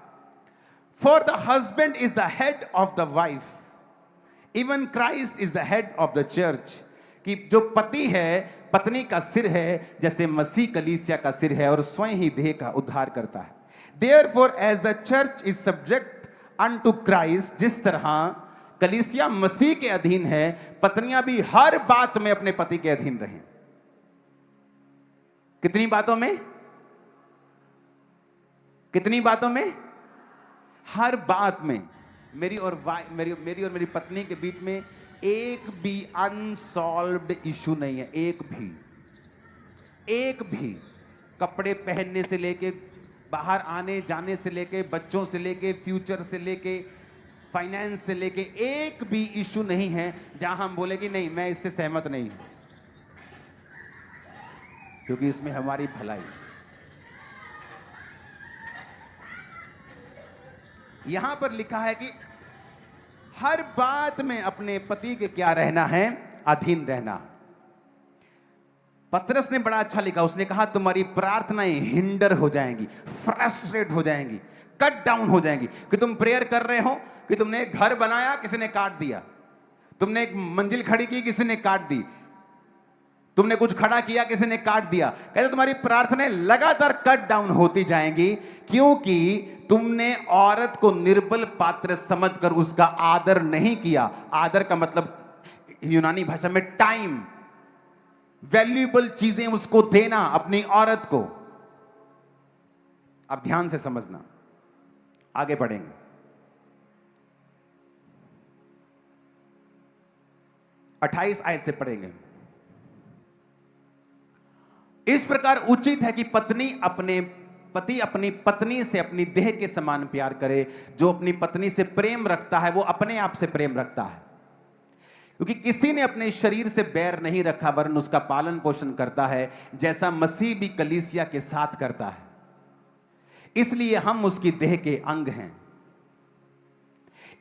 for the husband is the head of the wife, even Christ is the head of the church, कि जो पति है पत्नी का सिर है, जैसे मसीह कलीसिया का सिर है और स्वयं ही देह का उद्धार करता है। Therefore as the church is subject unto Christ, जिस तरह कलीसिया मसीह के अधीन है, पत्नियां भी हर बात में अपने पति के अधीन रहें। कितनी बातों में? कितनी बातों में? हर बात में। मेरी और मेरी पत्नी के बीच में एक भी अनसॉल्व्ड इशू नहीं है, एक भी। कपड़े पहनने से लेके, बाहर आने जाने से लेके, बच्चों से लेके, फ्यूचर से लेके, फाइनेंस से लेके, एक भी इशू नहीं है जहां हम बोले कि नहीं मैं इससे सहमत नहीं हूं, क्योंकि इसमें हमारी भलाई। यहां पर लिखा है कि हर बात में अपने पति के क्या रहना है, अधीन रहना। पतरस ने बड़ा अच्छा लिखा, उसने कहा तुम्हारी प्रार्थनाएं हिंडर हो जाएंगी, फ्रस्ट्रेट हो जाएंगी, कट डाउन हो जाएंगी। कि तुम प्रेयर कर रहे हो कि तुमने एक घर बनाया, किसी ने काट दिया, तुमने एक मंजिल खड़ी की, किसी ने काट दी, तुमने कुछ खड़ा किया, किसी ने काट दिया। कहते तुम्हारी प्रार्थनाएं लगातार कट डाउन होती जाएंगी, क्योंकि तुमने औरत को निर्बल पात्र समझकर उसका आदर नहीं किया। आदर का मतलब यूनानी भाषा में टाइम, वैल्यूएबल चीजें उसको देना अपनी औरत को। अब ध्यान से समझना, आगे बढ़ेंगे। अट्ठाईस आयत से पढ़ेंगे। इस प्रकार उचित है कि पति अपनी पत्नी से अपनी देह के समान प्यार करे। जो अपनी पत्नी से प्रेम रखता है वो अपने आप से प्रेम रखता है, क्योंकि किसी ने अपने शरीर से बैर नहीं रखा, वरन उसका पालन पोषण करता है, जैसा मसीह भी कलीसिया के साथ करता है। इसलिए हम उसकी देह के अंग हैं।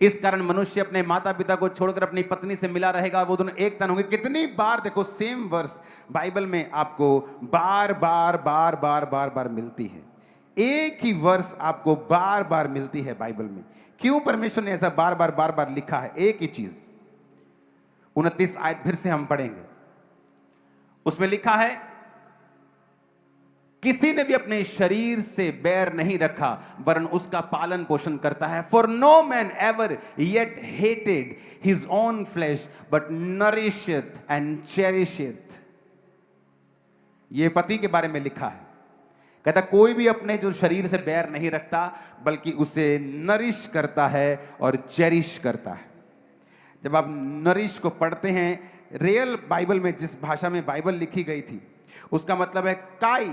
इस कारण मनुष्य अपने माता पिता को छोड़कर अपनी पत्नी से मिला रहेगा, वो दोनों एक तन होंगे। कितनी बार देखो सेम वर्स बाइबल में आपको बार बार मिलती है। एक ही वर्स आपको बार बार मिलती है बाइबल में। क्यों परमेश्वर ने ऐसा बार बार लिखा है? एक ही चीज। 29 आयत फिर से हम पढ़ेंगे, उसमें लिखा है किसी ने भी अपने शरीर से बैर नहीं रखा, वरन उसका पालन पोषण करता है। For no man ever yet hated his own flesh but nourisheth and cherisheth. ये पति के बारे में लिखा है। कहता कोई भी अपने जो शरीर से बैर नहीं रखता, बल्कि उसे नरिश करता है और चेरिश करता है। जब आप नरिश को पढ़ते हैं रियल बाइबल में, जिस भाषा में बाइबल लिखी गई थी, उसका मतलब है काई।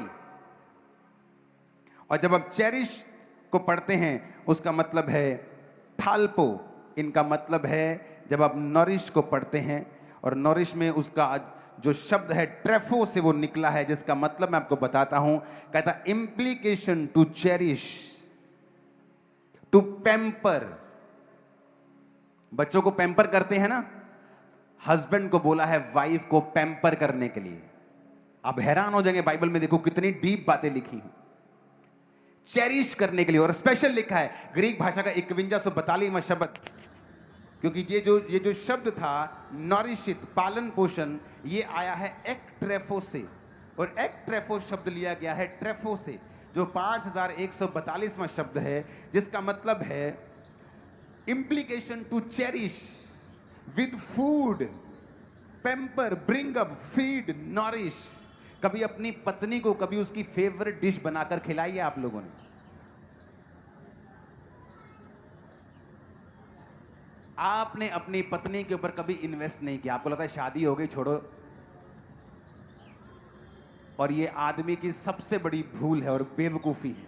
और जब आप चेरिश को पढ़ते हैं उसका मतलब है थाल्पो। इनका मतलब है, जब आप नरिश को पढ़ते हैं, और नरिश में उसका जो शब्द है ट्रेफो से वो निकला है, जिसका मतलब मैं आपको बताता हूं। कहता implication to cherish, to pamper. बच्चों को पैम्पर करते हैं ना, हस्बैंड को बोला है वाइफ को पैम्पर करने के लिए। आप हैरान हो जाएंगे, बाइबल में देखो कितनी डीप बातें लिखी हैं। चेरिश करने के लिए, और स्पेशल लिखा है ग्रीक भाषा का 5142वां शब्द, क्योंकि ये जो शब्द था नॉरिशित, पालन पोषण, ये आया है एक्ट्रेफो से, और एक्ट्रेफो शब्द लिया गया है ट्रेफो से, जो 5142वां शब्द है, जिसका मतलब है implication to cherish with food, pamper, bring up, feed, nourish. कभी अपनी पत्नी को कभी उसकी फेवरेट डिश बनाकर खिलाई है आप लोगों ने? आपने अपनी पत्नी के ऊपर कभी इन्वेस्ट नहीं किया, आपको लगता है शादी हो गई छोड़ो। और ये आदमी की सबसे बड़ी भूल है और बेवकूफी है।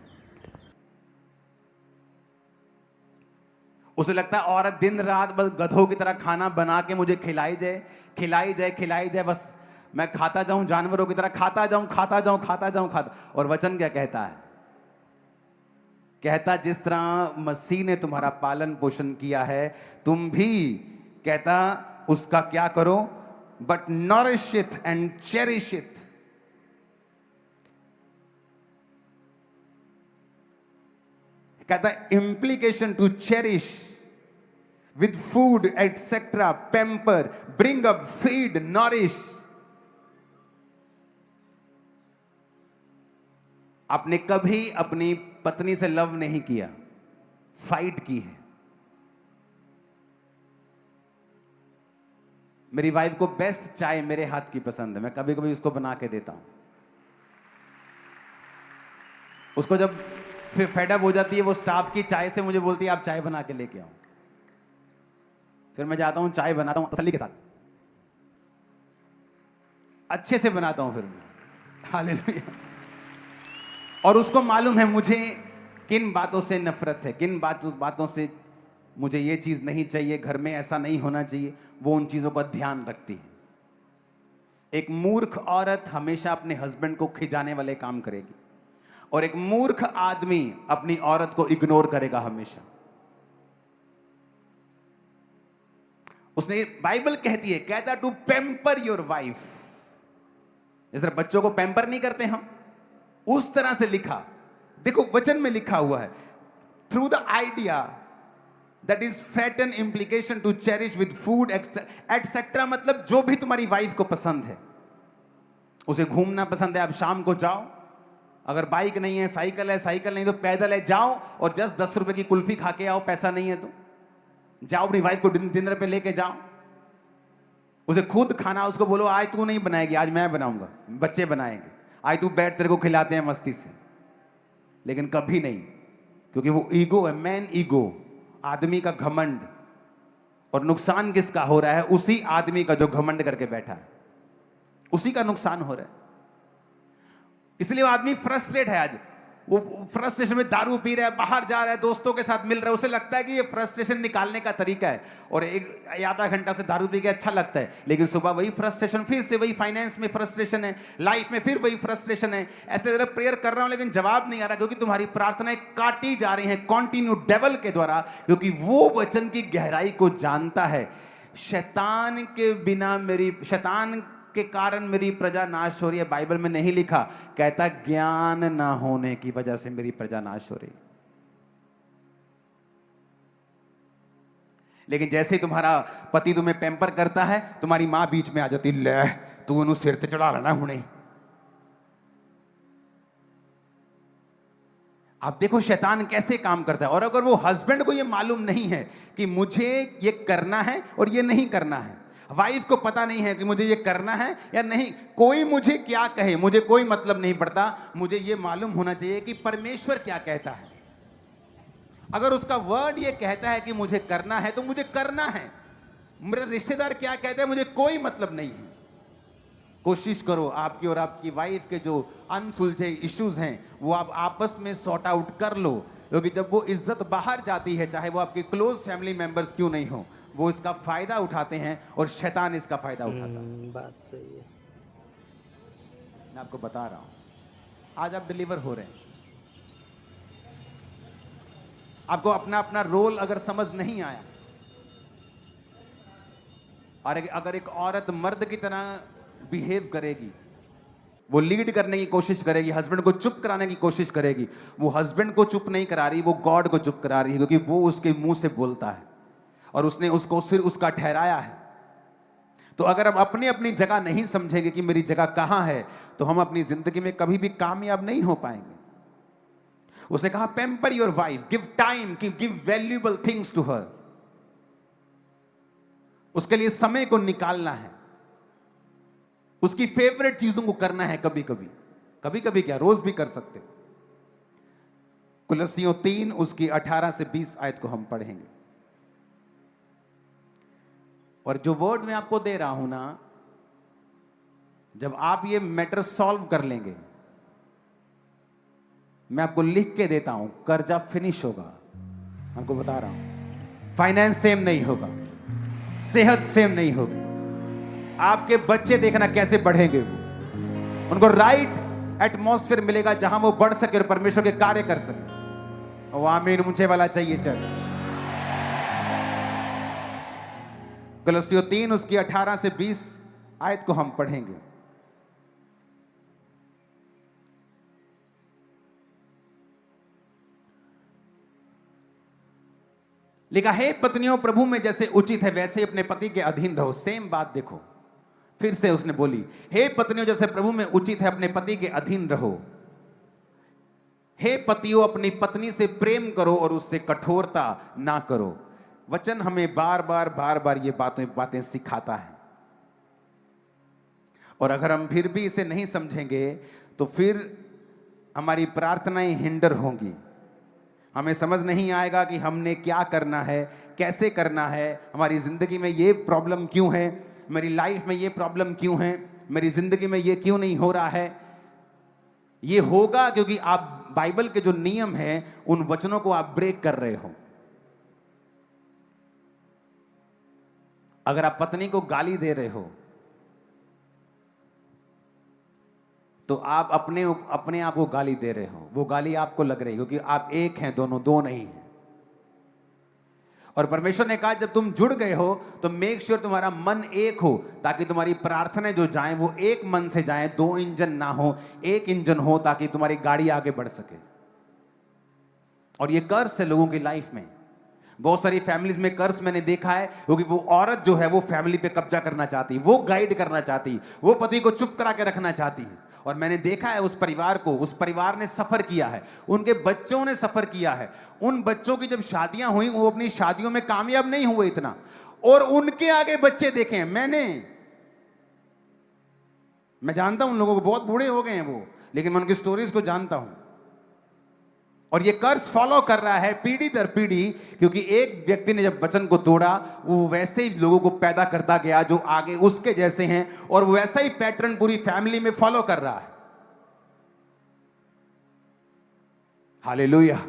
उसे लगता है औरत दिन रात बस गधों की तरह खाना बना के मुझे खिलाई जाए, खिलाई जाए, खिलाई जाए, बस मैं खाता जाऊं, जानवरों की तरह खाता जाऊं, खाता जाऊं, खाता जाऊं, खाता। और वचन क्या कहता है? कहता जिस तरह मसीह ने तुम्हारा पालन पोषण किया है, तुम भी, कहता उसका क्या करो, but nourish it and cherish it. कहता implication to cherish with food etcetera, pamper, bring up, feed, nourish. आपने कभी अपनी पत्नी से लव नहीं किया, फाइट की है। मेरी वाइफ को बेस्ट चाय मेरे हाथ की पसंद है, मैं कभी कभी उसको बना के देता हूं। उसको जब फिर फेडअप हो जाती है वो स्टाफ की चाय से, मुझे बोलती है आप चाय बना के लेके आओ। फिर मैं जाता हूं, चाय बनाता हूं तसल्ली के साथ, अच्छे से बनाता हूं। फिर मैं हालेलुया। और उसको मालूम है मुझे किन बातों से नफरत है, किन बातों से मुझे ये चीज नहीं चाहिए, घर में ऐसा नहीं होना चाहिए। वो उन चीजों का ध्यान रखती है। एक मूर्ख औरत हमेशा अपने हस्बैंड को खिजाने वाले काम करेगी, और एक मूर्ख आदमी अपनी औरत को इग्नोर करेगा हमेशा। उसने, बाइबल कहती है, कहता टू पैम्पर योर वाइफ। जिस तरह बच्चों को पैम्पर नहीं करते हम, उस तरह से लिखा। देखो वचन में लिखा हुआ है, through the idea that is fatten, implication to cherish with food etcetera. मतलब जो भी तुम्हारी वाइफ को पसंद है, उसे घूमना पसंद है, आप शाम को जाओ, अगर बाइक नहीं है साइकिल है, साइकिल नहीं तो पैदल है, जाओ और जस्ट 10 रुपए की कुल्फी खा के आओ। पैसा नहीं है तो जाओ, अपनी वाइफ को डिनर पे लेके जाओ। उसे खुद खाना, उसको बोलो आज तू नहीं बनाएगी, आज मैं बनाऊंगा, बच्चे बनाएंगे, आज तू बैठ, तेरे को खिलाते हैं मस्ती से। लेकिन कभी नहीं, क्योंकि वो ईगो है, मैन ईगो, आदमी का घमंड। और नुकसान किसका हो रहा है? उसी आदमी का जो घमंड करके बैठा है, उसी का नुकसान हो रहा है। इसलिए वो आदमी फ्रस्ट्रेट है। आज वो फ्रस्ट्रेशन में दारू पी रहा है, बाहर जा रहा है, दोस्तों के साथ मिल रहा है, उसे लगता है कि ये फ्रस्ट्रेशन निकालने का तरीका है, और एक आधा घंटा से दारू पी के अच्छा लगता है। लेकिन सुबह वही फ्रस्ट्रेशन, फिर से वही फाइनेंस में फ्रस्ट्रेशन है, लाइफ में फिर वही फ्रस्ट्रेशन है। ऐसे जरा प्रेयर कर रहा हूं लेकिन जवाब नहीं आ रहा, क्योंकि तुम्हारी प्रार्थनाएं काटी जा रही हैं कॉन्टिन्यू डेवल के द्वारा, क्योंकि वो वचन की गहराई को जानता है। शैतान के बिना मेरी, शैतान के कारण मेरी प्रजा नाश हो रही है। बाइबल में नहीं लिखा, कहता ज्ञान ना होने की वजह से मेरी प्रजा नाश हो रही है। लेकिन जैसे ही तुम्हारा पति तुम्हें पैम्पर करता है, तुम्हारी मां बीच में आ जाती, ले तू उन्हें सिर ते चढ़ा लेना हुणे। आप देखो शैतान कैसे काम करता है। और अगर वो हस्बैंड को ये मालूम नहीं है कि मुझे ये करना है और ये नहीं करना है, वाइफ को पता नहीं है कि मुझे ये करना है या नहीं, कोई मुझे क्या कहे मुझे कोई मतलब नहीं पड़ता, मुझे ये मालूम होना चाहिए कि परमेश्वर क्या कहता है। अगर उसका वर्ड ये कहता है कि मुझे करना है तो मुझे करना है, मेरा रिश्तेदार क्या कहता है मुझे कोई मतलब नहीं है। कोशिश करो आपकी और आपकी वाइफ के जो अनसुलझे इश्यूज हैं वो आप आपस में सॉर्ट आउट कर लो, क्योंकि जब वो इज्जत बाहर जाती है, चाहे वो आपके क्लोज फैमिली मेंबर्स क्यों नहीं हो, वो इसका फायदा उठाते हैं और शैतान इसका फायदा उठाता है। बात सही है। मैं आपको बता रहा हूं, आज आप डिलीवर हो रहे हैं, आपको अपना अपना रोल अगर समझ नहीं आया, और अगर एक औरत मर्द की तरह बिहेव करेगी, वो लीड करने की कोशिश करेगी, हस्बैंड को चुप कराने की कोशिश करेगी, वो हस्बैंड को चुप नहीं करा रही, वो गॉड को चुप करा रही है, क्योंकि वो उसके मुंह से बोलता है और उसने उसको फिर उसका ठहराया है। तो अगर हम अपनी अपनी जगह नहीं समझेंगे कि मेरी जगह कहां है, तो हम अपनी जिंदगी में कभी भी कामयाब नहीं हो पाएंगे। उसने कहा pamper your wife, give time, give valuable things to her. उसके लिए समय को निकालना है, उसकी फेवरेट चीजों को करना है। कभी कभी क्या, रोज भी कर सकते हो। कुलस्सियों 3 उसकी 18 से 20 आयत को हम पढ़ेंगे। और जो वर्ड मैं आपको दे रहा हूं ना, जब आप ये मैटर सॉल्व कर लेंगे, मैं आपको लिख के देता हूं, कर्जा फिनिश होगा। आपको बता रहा हूं, फाइनेंस सेम नहीं होगा, सेहत सेम नहीं होगी, आपके बच्चे देखना कैसे बढ़ेंगे, वो उनको राइट एटमॉस्फेयर मिलेगा जहां वो बढ़ सके और परमेश्वर के कार्य कर सके। वो आमीन मुझे वाला चाहिए चर्च। कुलस्सियों 3 उसकी 18 से 20 आयत को हम पढ़ेंगे। लिखा है, पत्नियों प्रभु में जैसे उचित है वैसे अपने पति के अधीन रहो। सेम बात देखो, फिर से उसने बोली, हे पत्नियों जैसे प्रभु में उचित है अपने पति के अधीन रहो। हे पतियों अपनी पत्नी से प्रेम करो और उससे कठोरता ना करो। वचन हमें बार बार ये बातें सिखाता है, और अगर हम फिर भी इसे नहीं समझेंगे तो फिर हमारी प्रार्थनाएं हिंडर होंगी। हमें समझ नहीं आएगा कि हमने क्या करना है, कैसे करना है, हमारी जिंदगी में ये प्रॉब्लम क्यों है, मेरी लाइफ में ये प्रॉब्लम क्यों है, मेरी जिंदगी में ये क्यों नहीं हो रहा है। ये होगा क्योंकि आप बाइबल के जो नियम हैं उन वचनों को आप ब्रेक कर रहे हो। अगर आप पत्नी को गाली दे रहे हो तो आप अपने आप को गाली दे रहे हो, वो गाली आपको लग रही है, क्योंकि आप एक हैं, दोनों दो नहीं हैं। और परमेश्वर ने कहा जब तुम जुड़ गए हो तो मेक श्योर तुम्हारा मन एक हो, ताकि तुम्हारी प्रार्थनाएं जो जाएं वो एक मन से जाएं, 2 इंजन ना हो, एक इंजन हो, ताकि तुम्हारी गाड़ी आगे बढ़ सके। और ये कर्स है लोगों की लाइफ में। बहुत सारी फैमिलीज में कर्स मैंने देखा है, क्योंकि वो औरत जो है वो फैमिली पे कब्जा करना चाहती, वो गाइड करना चाहती, वो पति को चुप करा के रखना चाहती है। और मैंने देखा है उस परिवार ने सफर किया है, उनके बच्चों ने सफर किया है। उन बच्चों की जब शादियां हुई वो अपनी शादियों में कामयाब नहीं हुए इतना, और उनके आगे बच्चे देखे हैं मैं जानता हूं उन लोगों को, बहुत बूढ़े हो गए हैं वो, लेकिन मैं उनकी स्टोरीज को जानता हूं। और ये कर्ज फॉलो कर रहा है पीढ़ी दर पीढ़ी, क्योंकि एक व्यक्ति ने जब वचन को तोड़ा वो वैसे ही लोगों को पैदा करता गया जो आगे उसके जैसे हैं, और वो वैसा ही पैटर्न पूरी फैमिली में फॉलो कर रहा है। हालेलुया।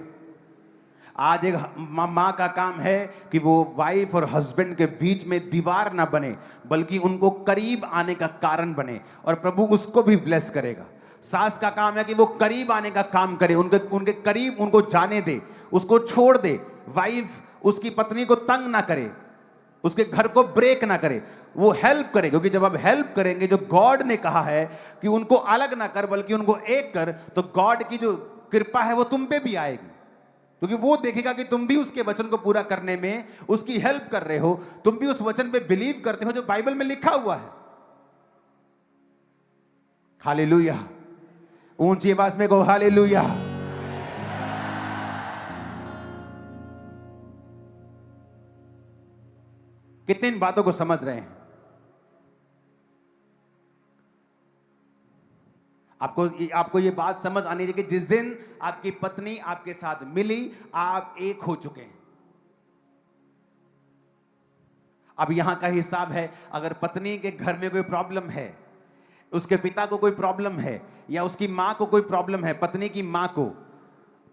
आज एक मां का काम है कि वो वाइफ और हस्बैंड के बीच में दीवार ना बने, बल्कि उनको करीब आने का कारण बने, और प्रभु उसको भी ब्लेस करेगा। सास का काम है कि वो करीब आने का काम करे, उनके करीब उनको जाने दे, उसको छोड़ दे। वाइफ उसकी पत्नी को तंग ना करे, उसके घर को ब्रेक ना करे, वो हेल्प करे, क्योंकि जब आप हेल्प करेंगे, जो गॉड ने कहा है कि उनको अलग ना कर बल्कि उनको एक कर, तो गॉड की जो कृपा है वो तुम पे भी आएगी, क्योंकि वो देखेगा कि तुम भी उसके वचन को पूरा करने में उसकी हेल्प कर रहे हो, तुम भी उस वचन पे बिलीव करते हो जो बाइबल में लिखा हुआ है। हालेलुया। ऊंची आवाज में कहो हालेलुया। कितने इन बातों को समझ रहे हैं? आपको ये बात समझ आनी चाहिए कि जिस दिन आपकी पत्नी आपके साथ मिली, आप एक हो चुके हैं। अब यहां का हिसाब है, अगर पत्नी के घर में कोई प्रॉब्लम है, उसके पिता को कोई प्रॉब्लम है, या उसकी मां को कोई प्रॉब्लम है, पत्नी की मां को,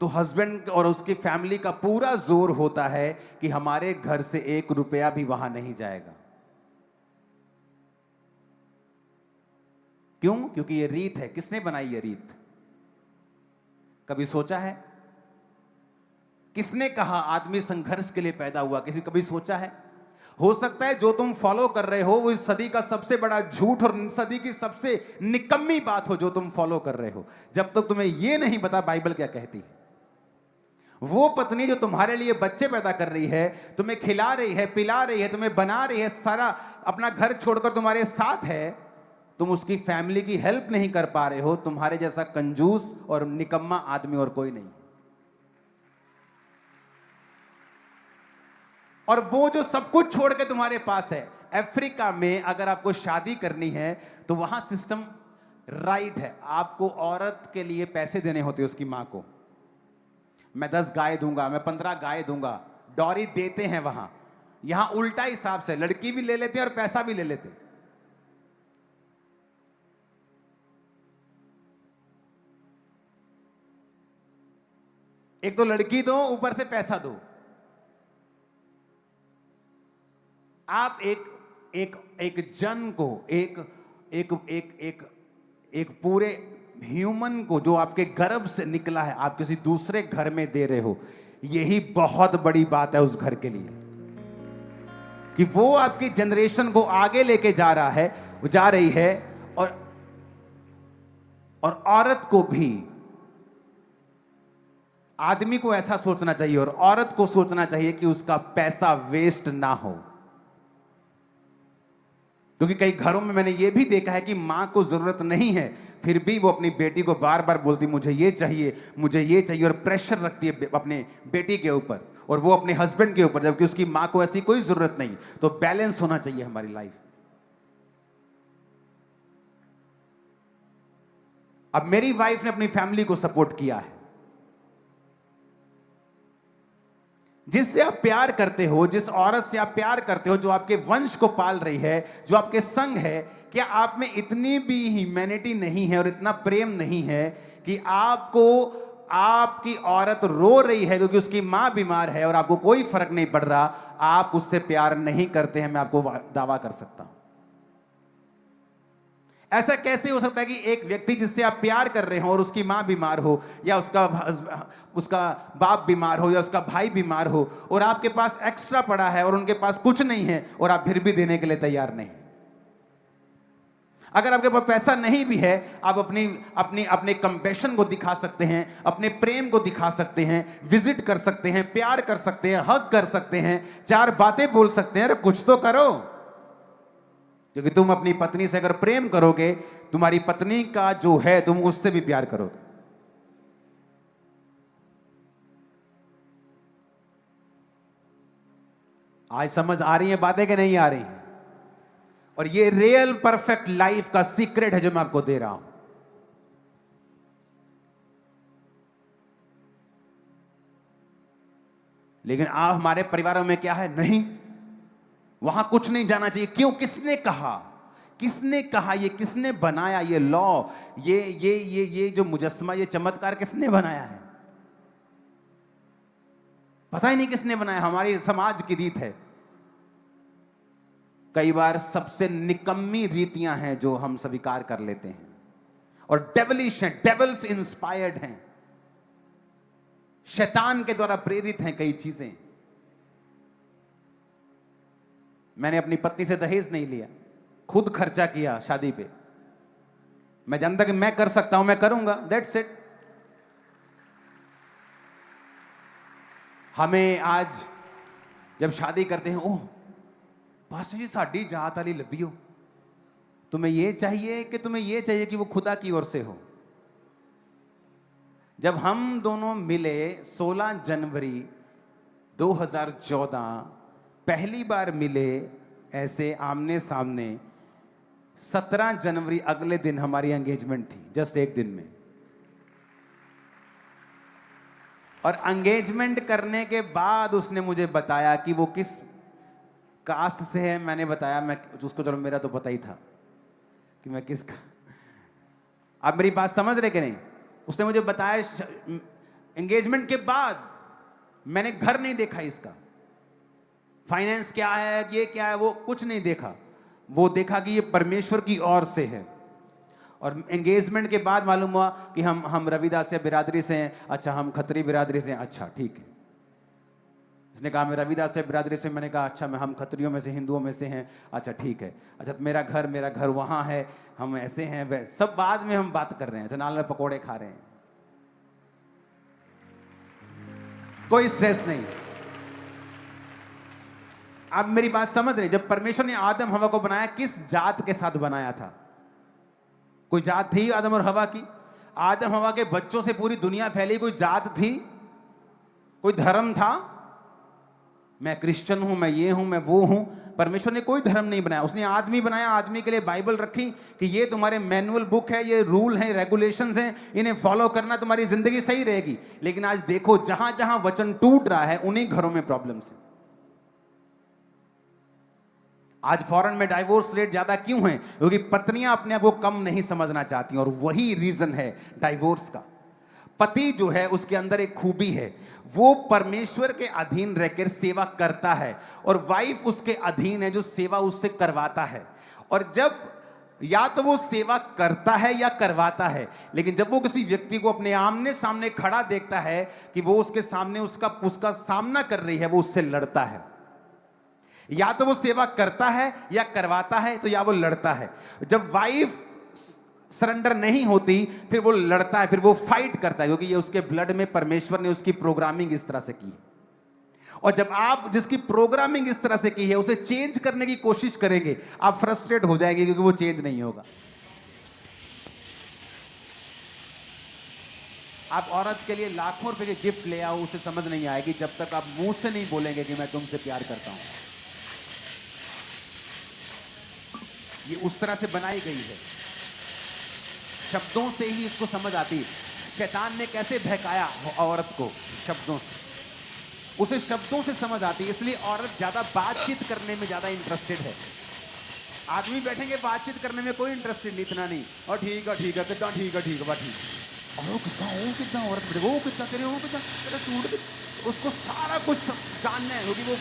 तो हस्बैंड और उसकी फैमिली का पूरा जोर होता है कि हमारे घर से 1 रुपया भी वहां नहीं जाएगा। क्यों? क्योंकि ये रीत है। किसने बनाई ये रीत? कभी सोचा है? किसने कहा आदमी संघर्ष के लिए पैदा हुआ? किसी कभी सोचा है? हो सकता है जो तुम फॉलो कर रहे हो वो इस सदी का सबसे बड़ा झूठ और सदी की सबसे निकम्मी बात हो जो तुम फॉलो कर रहे हो, जब तक तुम्हें यह नहीं पता बाइबल क्या कहती है। वो पत्नी जो तुम्हारे लिए बच्चे पैदा कर रही है, तुम्हें खिला रही है, पिला रही है, तुम्हें बना रही है, सारा अपना घर छोड़कर तुम्हारे साथ है, तुम उसकी फैमिली की हेल्प नहीं कर पा रहे हो। तुम्हारे जैसा कंजूस और निकम्मा आदमी और कोई नहीं। और वो जो सब कुछ छोड़ के तुम्हारे पास है, अफ्रीका में अगर आपको शादी करनी है तो वहां सिस्टम राइट है, आपको औरत के लिए पैसे देने होते हैं उसकी मां को। मैं 10 गाय दूंगा, मैं 15 गाय दूंगा, डॉरी देते हैं वहां। यहां उल्टा हिसाब से लड़की भी ले लेते हैं और पैसा भी ले लेते हैं। एक तो लड़की दो, ऊपर से पैसा दो। आप एक जन को, एक पूरे ह्यूमन को जो आपके गर्भ से निकला है, आप किसी दूसरे घर में दे रहे हो। यही बहुत बड़ी बात है उस घर के लिए कि वो आपकी जनरेशन को आगे लेके जा रहा है, जा रही है। और औरत को भी, आदमी को ऐसा सोचना चाहिए और औरत को सोचना चाहिए कि उसका पैसा वेस्ट ना हो। क्योंकि कई घरों में मैंने यह भी देखा है कि मां को जरूरत नहीं है, फिर भी वो अपनी बेटी को बार बार बोलती मुझे ये चाहिए, मुझे ये चाहिए, और प्रेशर रखती है अपने बेटी के ऊपर और वो अपने हस्बैंड के ऊपर, जबकि उसकी मां को ऐसी कोई जरूरत नहीं। तो बैलेंस होना चाहिए हमारी लाइफ। अब मेरी वाइफ ने अपनी फैमिली को सपोर्ट किया है। जिससे आप प्यार करते हो, जिस औरत से आप प्यार करते हो, जो आपके वंश को पाल रही है, जो आपके संग है, क्या आप में इतनी भी ह्यूमैनिटी नहीं है और इतना प्रेम नहीं है कि आपको आपकी औरत रो रही है क्योंकि उसकी मां बीमार है और आपको कोई फर्क नहीं पड़ रहा, आप उससे प्यार नहीं करते हैं? मैं आपको दावा कर सकता हूं। ऐसा कैसे हो सकता है कि एक व्यक्ति जिससे आप प्यार कर रहे हो और उसकी मां बीमार हो, या उसका बाप बीमार हो, या उसका भाई बीमार हो, और आपके पास एक्स्ट्रा पड़ा है और उनके पास कुछ नहीं है, और आप फिर भी देने के लिए तैयार नहीं? अगर आपके पास पैसा नहीं भी है, आप अपने कंपैशन को दिखा सकते हैं, अपने प्रेम को दिखा सकते हैं, विजिट कर सकते हैं, प्यार कर सकते हैं, हग कर सकते हैं, 4 बातें बोल सकते हैं। अरे कुछ तो करो। क्योंकि तुम अपनी पत्नी से अगर प्रेम करोगे, तुम्हारी पत्नी का जो है तुम उससे भी प्यार करोगे। आज समझ आ रही है बातें कि नहीं आ रही? और ये रियल परफेक्ट लाइफ का सीक्रेट है जो मैं आपको दे रहा हूं। लेकिन आप, हमारे परिवारों में क्या है? नहीं, वहां कुछ नहीं जाना चाहिए। क्यों? किसने कहा? किसने कहा? ये किसने बनाया? ये लॉ, ये जो मुजस्समा, ये चमत्कार किसने बनाया है? पता ही नहीं किसने बनाया। हमारी समाज की रीत है। कई बार सबसे निकम्मी रीतियां हैं जो हम स्वीकार कर लेते हैं, और डेविलिश हैं, डेविल्स इंस्पायर्ड हैं, शैतान के द्वारा प्रेरित हैं कई चीजें। मैंने अपनी पत्नी से दहेज नहीं लिया, खुद खर्चा किया शादी पे। मैं जानता कि मैं कर सकता हूं, मैं करूंगा, दैट्स इट। हमें आज जब शादी करते हैं, ओह पास्टर जी साड़ी जात वाली लभी हो, तुम्हें यह चाहिए कि तुम्हें यह चाहिए कि वो खुदा की ओर से हो। जब हम दोनों मिले 16 जनवरी 2014, पहली बार मिले, ऐसे आमने सामने 17 जनवरी अगले दिन हमारी एंगेजमेंट थी, जस्ट एक दिन में। और एंगेजमेंट करने के बाद उसने मुझे बताया कि वो किस कास्ट से है। मैंने बताया, मैं उसको, चलो मेरा तो पता ही था कि मैं किसका। आप मेरी बात समझ रहे कि नहीं? उसने मुझे बताया एंगेजमेंट के बाद। मैंने घर नहीं देखा इसका, फाइनेंस क्या है, ये क्या है, वो कुछ नहीं देखा। वो देखा कि ये परमेश्वर की ओर से है। और एंगेजमेंट के बाद मालूम हुआ कि हम रविदास बिरादरी से हैं। अच्छा, हम खत्री बिरादरी से हैं। अच्छा ठीक है। इसने कहा मैं रविदास बिरादरी से। मैंने कहा अच्छा, हम खत्रियों में से, हिंदुओं में से हैं। अच्छा ठीक है। अच्छा, मेरा घर वहां है, हम ऐसे हैं। सब बाद में हम बात कर रहे हैं। अच्छा, नाल में पकोड़े खा रहे हैं, कोई स्ट्रेस नहीं। आप मेरी बात समझ रहे? जब परमेश्वर ने आदम हवा को बनाया, किस जात के साथ बनाया था? कोई जात थी आदम और हवा की? आदम हवा के बच्चों से पूरी दुनिया फैली। कोई जात थी? कोई धर्म था? मैं क्रिश्चियन हूं, मैं ये हूं, मैं वो हूं। परमेश्वर ने कोई धर्म नहीं बनाया। उसने आदमी बनाया, आदमी के लिए बाइबल रखी कि ये तुम्हारे मैनुअल बुक है, ये रूल है, रेगुलेशंस हैं, इन्हें फॉलो करना, तुम्हारी जिंदगी सही रहेगी। लेकिन आज देखो, जहां जहां वचन टूट रहा है, उन्हीं घरों में प्रॉब्लम्स है। आज फॉरेन में डाइवोर्स रेट ज्यादा क्यों है? क्योंकि पत्नियां अपने आप को कम नहीं समझना चाहती, और वही रीजन है डाइवोर्स का। पति जो है, उसके अंदर एक खूबी है, वो परमेश्वर के अधीन रहकर सेवा करता है, और वाइफ उसके अधीन है जो सेवा उससे करवाता है। और जब या तो वो सेवा करता है या करवाता है, लेकिन जब वो किसी व्यक्ति को अपने आमने सामने खड़ा देखता है कि वो उसके सामने उसका सामना कर रही है, वो उससे लड़ता है। या तो वो सेवा करता है या करवाता है, तो या वो लड़ता है। जब वाइफ सरेंडर नहीं होती, फिर वो लड़ता है, फिर वो फाइट करता है, क्योंकि ये उसके ब्लड में, परमेश्वर ने उसकी प्रोग्रामिंग इस तरह से की है। और जब आप जिसकी प्रोग्रामिंग इस तरह से की है, उसे चेंज करने की कोशिश करेंगे, आप फ्रस्ट्रेट हो जाएंगे, क्योंकि वो चेंज नहीं होगा। आप औरत के लिए लाखों रुपए के गिफ्ट ले आओ, उसे समझ नहीं आएगी जब तक आप मुंह से नहीं बोलेंगे कि मैं तुमसे प्यार करता हूं। ये उस तरह से बनाई गई है, शब्दों से ही इसको समझ आती। शैतान ने कैसे बहकाया औरत को? शब्दों से। उसे शब्दों से समझ आती, इसलिए औरत ज्यादा बातचीत करने में ज्यादा इंटरेस्टेड है। आदमी बैठेंगे बातचीत करने में कोई इंटरेस्टेड नहीं, इतना नहीं। और ठीक है कितना, ठीक है बा ठीक। और वो कितना औरत बैठे, वो कितना करे, वो कितना, उसको सारा कुछ जानना है, क्योंकि वो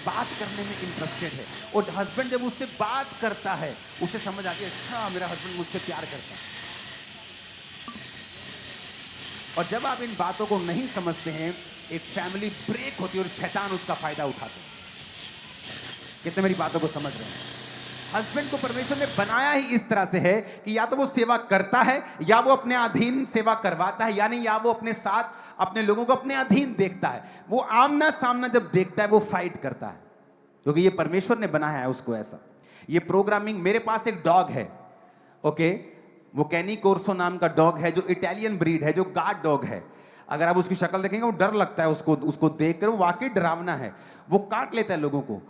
बात करने में इंटरेस्टेड है। और हस्बैंड जब उससे बात करता है, उसे समझ आती है, अच्छा मेरा हस्बैंड मुझसे प्यार करता है। और जब आप इन बातों को नहीं समझते हैं, एक फैमिली ब्रेक होती है और शैतान उसका फायदा उठाते हैं। कितने मेरी बातों को समझ रहे हैं? हस्बैंड को परमेश्वर ने बनाया ही इस तरह से है कि या तो वो सेवा करता है, या वो अपने अधीन सेवा करवाता है, यानी या वो अपने साथ अपने लोगों को अपने अधीन देखता है। वो आमना सामना जब देखता है, वो फाइट करता है, क्योंकि ये परमेश्वर ने बनाया है उसको ऐसा। ये प्रोग्रामिंग। मेरे पास एक डॉग है, ओके, वो कैनी कोर्सो नाम का डॉग है, जो इटालियन ब्रीड है, जो गार्ड डॉग है। अगर आप उसकी शक्ल देखेंगे, वो डर लगता है उसको देखकर, वो वाकई डरावना है। वो काट लेता है लोगों को।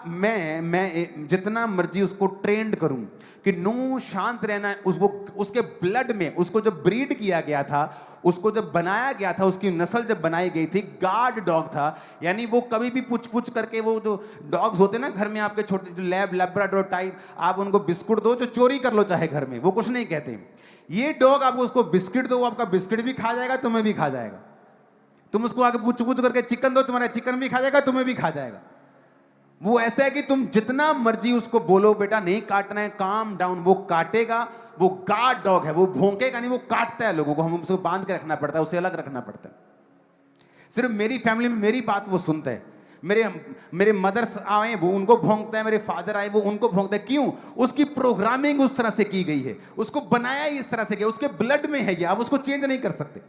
मैं जितना मर्जी उसको ट्रेंड करूं कि नो, शांत रहना है, उसके ब्लड में, उसको जब ब्रीड किया गया था, उसको जब बनाया गया था, उसकी नस्ल जब बनाई गई थी, गार्ड डॉग था। यानी वो कभी भी पुछ पुछ करके, वो जो डॉग्स होते हैं ना घर में आपके छोटे, जो लैब्राडोर टाइप, आप उनको बिस्कुट दो, जो चोरी कर लो चाहे घर में, वो कुछ नहीं कहते। ये डॉग आपको उसको बिस्किट दो, आपका बिस्किट भी खा जाएगा, तुम्हें भी खा जाएगा। तुम उसको आगे पूछ पूछ करके चिकन दो, तुम्हारा चिकन भी खा जाएगा, तुम्हें भी खा जाएगा। वो ऐसा है कि तुम जितना मर्जी उसको बोलो, बेटा नहीं काटना है, काम डाउन, वो काटेगा। वो गार्ड डॉग है, वो भौंकेगा नहीं, वो काटता है लोगों को। हम उसको बांध के रखना पड़ता है, उसे अलग रखना पड़ता है। सिर्फ मेरी फैमिली में मेरी बात वो सुनता है। मेरे मदर्स आए, वो उनको भौंकता है, मेरे फादर आए, वो उनको भौंकता है। क्यों? उसकी प्रोग्रामिंग उस तरह से की गई है, उसको बनाया ही इस तरह से गया, उसके ब्लड में है ये। आप उसको चेंज नहीं कर सकते,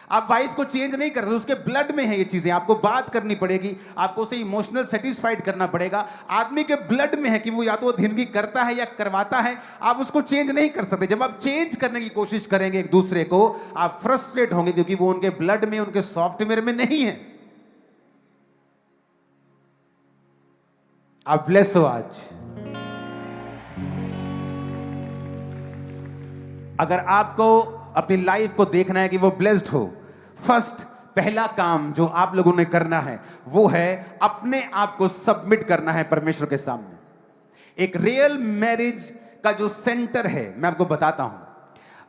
आप वाइफ को चेंज नहीं कर सकते, उसके ब्लड में है ये चीजें। आपको बात करनी पड़ेगी, आपको उसे इमोशनल सेटिस्फाइड करना पड़ेगा। आदमी के ब्लड में है कि वो या तो धिनगी करता है या करवाता है, आप उसको चेंज नहीं कर सकते। जब आप चेंज करने की कोशिश करेंगे एक दूसरे को, आप फ्रस्ट्रेट होंगे, क्योंकि वो उनके ब्लड में, उनके सॉफ्टवेयर में नहीं है। आप ब्लेस हो आज। अगर आपको अपनी लाइफ को देखना है कि वो ब्लेस्ड हो, फर्स्ट पहला काम जो आप लोगों ने करना है वो है अपने आप को सबमिट करना है परमेश्वर के सामने। एक रियल मैरिज का जो सेंटर है, मैं आपको बताता हूं।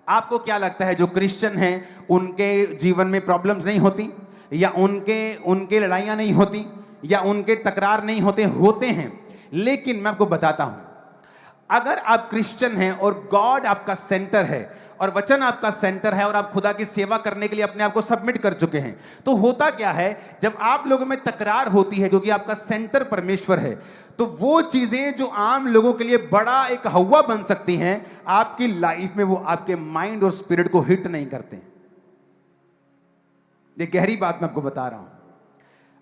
आपको क्या लगता है जो क्रिश्चियन हैं उनके जीवन में प्रॉब्लम्स नहीं होती, या उनके लड़ाइयां नहीं होती, या उनके तकरार नहीं होते हैं। लेकिन मैं आपको बताता हूं, अगर आप क्रिश्चियन हैं और गॉड आपका सेंटर है और वचन आपका सेंटर है और आप खुदा की सेवा करने के लिए अपने आप को सबमिट कर चुके हैं, तो होता क्या है जब आप लोगों में तकरार होती है क्योंकि आपका सेंटर परमेश्वर है, तो वो चीजें जो आम लोगों के लिए बड़ा एक हवा बन सकती हैं, आपकी लाइफ में वो आपके माइंड और स्पिरिट को हिट नहीं करते हैं। ये गहरी बात मैं आपको बता रहा हूं।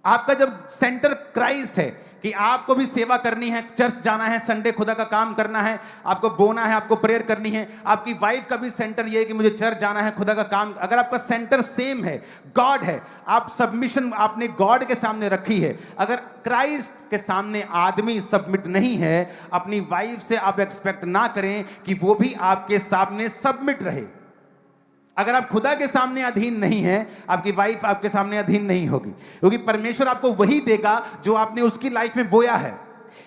आपका जब सेंटर क्राइस्ट है कि आपको भी सेवा करनी है, चर्च जाना है, संडे खुदा का काम करना है, आपको बोना है, आपको प्रेयर करनी है, आपकी वाइफ का भी सेंटर ये है कि मुझे चर्च जाना है, खुदा का काम। अगर आपका सेंटर सेम है, गॉड है, आप सबमिशन आपने गॉड के सामने रखी है। अगर क्राइस्ट के सामने आदमी सबमिट नहीं है, अपनी वाइफ से आप एक्सपेक्ट ना करें कि वो भी आपके सामने सबमिट रहे। अगर आप खुदा के सामने अधीन नहीं है, आपकी वाइफ आपके सामने अधीन नहीं होगी, क्योंकि परमेश्वर आपको वही देगा जो आपने उसकी लाइफ में बोया है।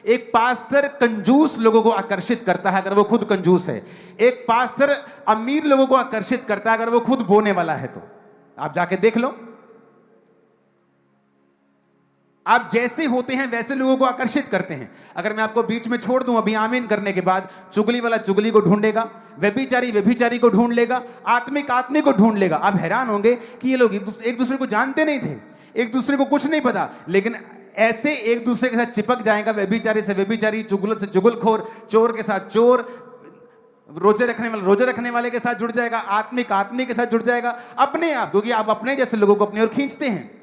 एक पास्टर कंजूस लोगों को आकर्षित करता है अगर वो खुद कंजूस है। एक पास्टर अमीर लोगों को आकर्षित करता है अगर वो खुद बोने वाला है। तो आप जाके देख लो, आप जैसे होते हैं वैसे लोगों को आकर्षित करते हैं। अगर मैं आपको बीच में छोड़ दूं अभी आमीन करने के बाद, चुगली वाला चुगली को ढूंढ लेगा, व्यभिचारी व्यभिचारी को ढूंढ लेगा, आत्मिक आत्मिक को ढूंढ लेगा। आप हैरान होंगे कि ये लोग एक दूसरे को जानते नहीं थे, एक दूसरे को कुछ नहीं पता, लेकिन ऐसे एक दूसरे के साथ चिपक जाएगा। व्यभिचारी से व्यभिचारी, चुगल से चुगलखोर, चोर के साथ चोर, रोजे रखने वाले के साथ जुड़ जाएगा, आत्मिक आत्मिक के साथ जुड़ जाएगा, अपने आप, क्योंकि आप अपने जैसे लोगों को अपनी ओर खींचते हैं।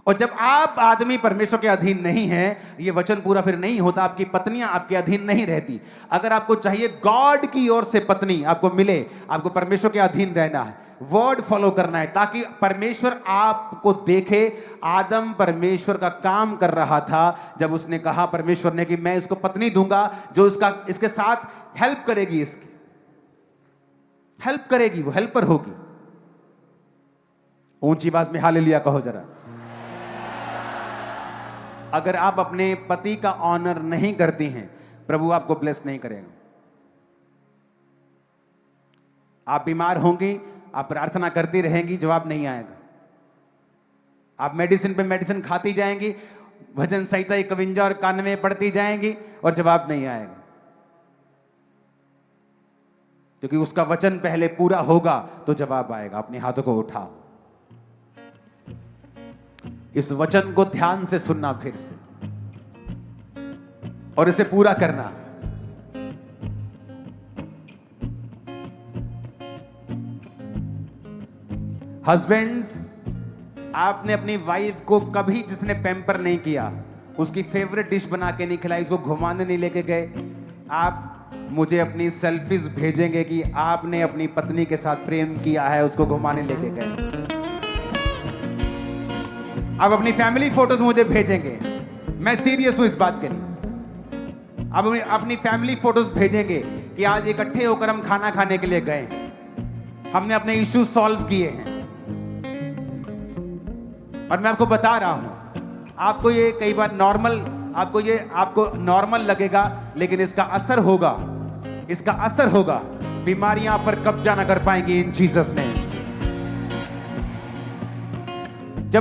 और जब आप आदमी परमेश्वर के अधीन नहीं है, ये वचन पूरा फिर नहीं होता। आपकी पत्नियां आपके अधीन नहीं रहती। अगर आपको चाहिए गॉड की ओर से पत्नी आपको मिले, आपको परमेश्वर के अधीन रहना है, वर्ड फॉलो करना है, ताकि परमेश्वर आपको देखे। आदम परमेश्वर का काम कर रहा था जब उसने कहा परमेश्वर ने कि मैं इसको पत्नी दूंगा जो इसके साथ हेल्प करेगी, इसकी हेल्प करेगी, वो हेल्पर होगी। ऊंची आवाज में हालेलुया कहो जरा। अगर आप अपने पति का ऑनर नहीं करती हैं, प्रभु आपको ब्लेस नहीं करेगा। आप बीमार होंगी, आप प्रार्थना करती रहेंगी, जवाब नहीं आएगा। आप मेडिसिन पे मेडिसिन खाती जाएंगी, भजन संहिता 51 और 91 पढ़ती जाएंगी और जवाब नहीं आएगा, क्योंकि उसका वचन पहले पूरा होगा तो जवाब आएगा। अपने हाथों को उठाओ, इस वचन को ध्यान से सुनना फिर से और इसे पूरा करना। हस्बैंड्स, आपने अपनी वाइफ को कभी जिसने पैम्पर नहीं किया, उसकी फेवरेट डिश बना के नहीं खिलाई, उसको घुमाने नहीं लेके गए, आप मुझे अपनी सेल्फीज भेजेंगे कि आपने अपनी पत्नी के साथ प्रेम किया है, उसको घुमाने लेके गए। आप अपनी फैमिली फोटोज मुझे भेजेंगे, मैं सीरियस हूं इस बात के लिए। आप अपनी फैमिली फोटोज भेजेंगे कि आज इकट्ठे होकर हम खाना खाने के लिए गए हैं, हमने अपने इश्यू सॉल्व किए हैं। और मैं आपको बता रहा हूं, आपको ये कई बार आपको नॉर्मल लगेगा, लेकिन इसका असर होगा, बीमारियां पर कब्जा ना कर पाएंगी इन जीसस ने।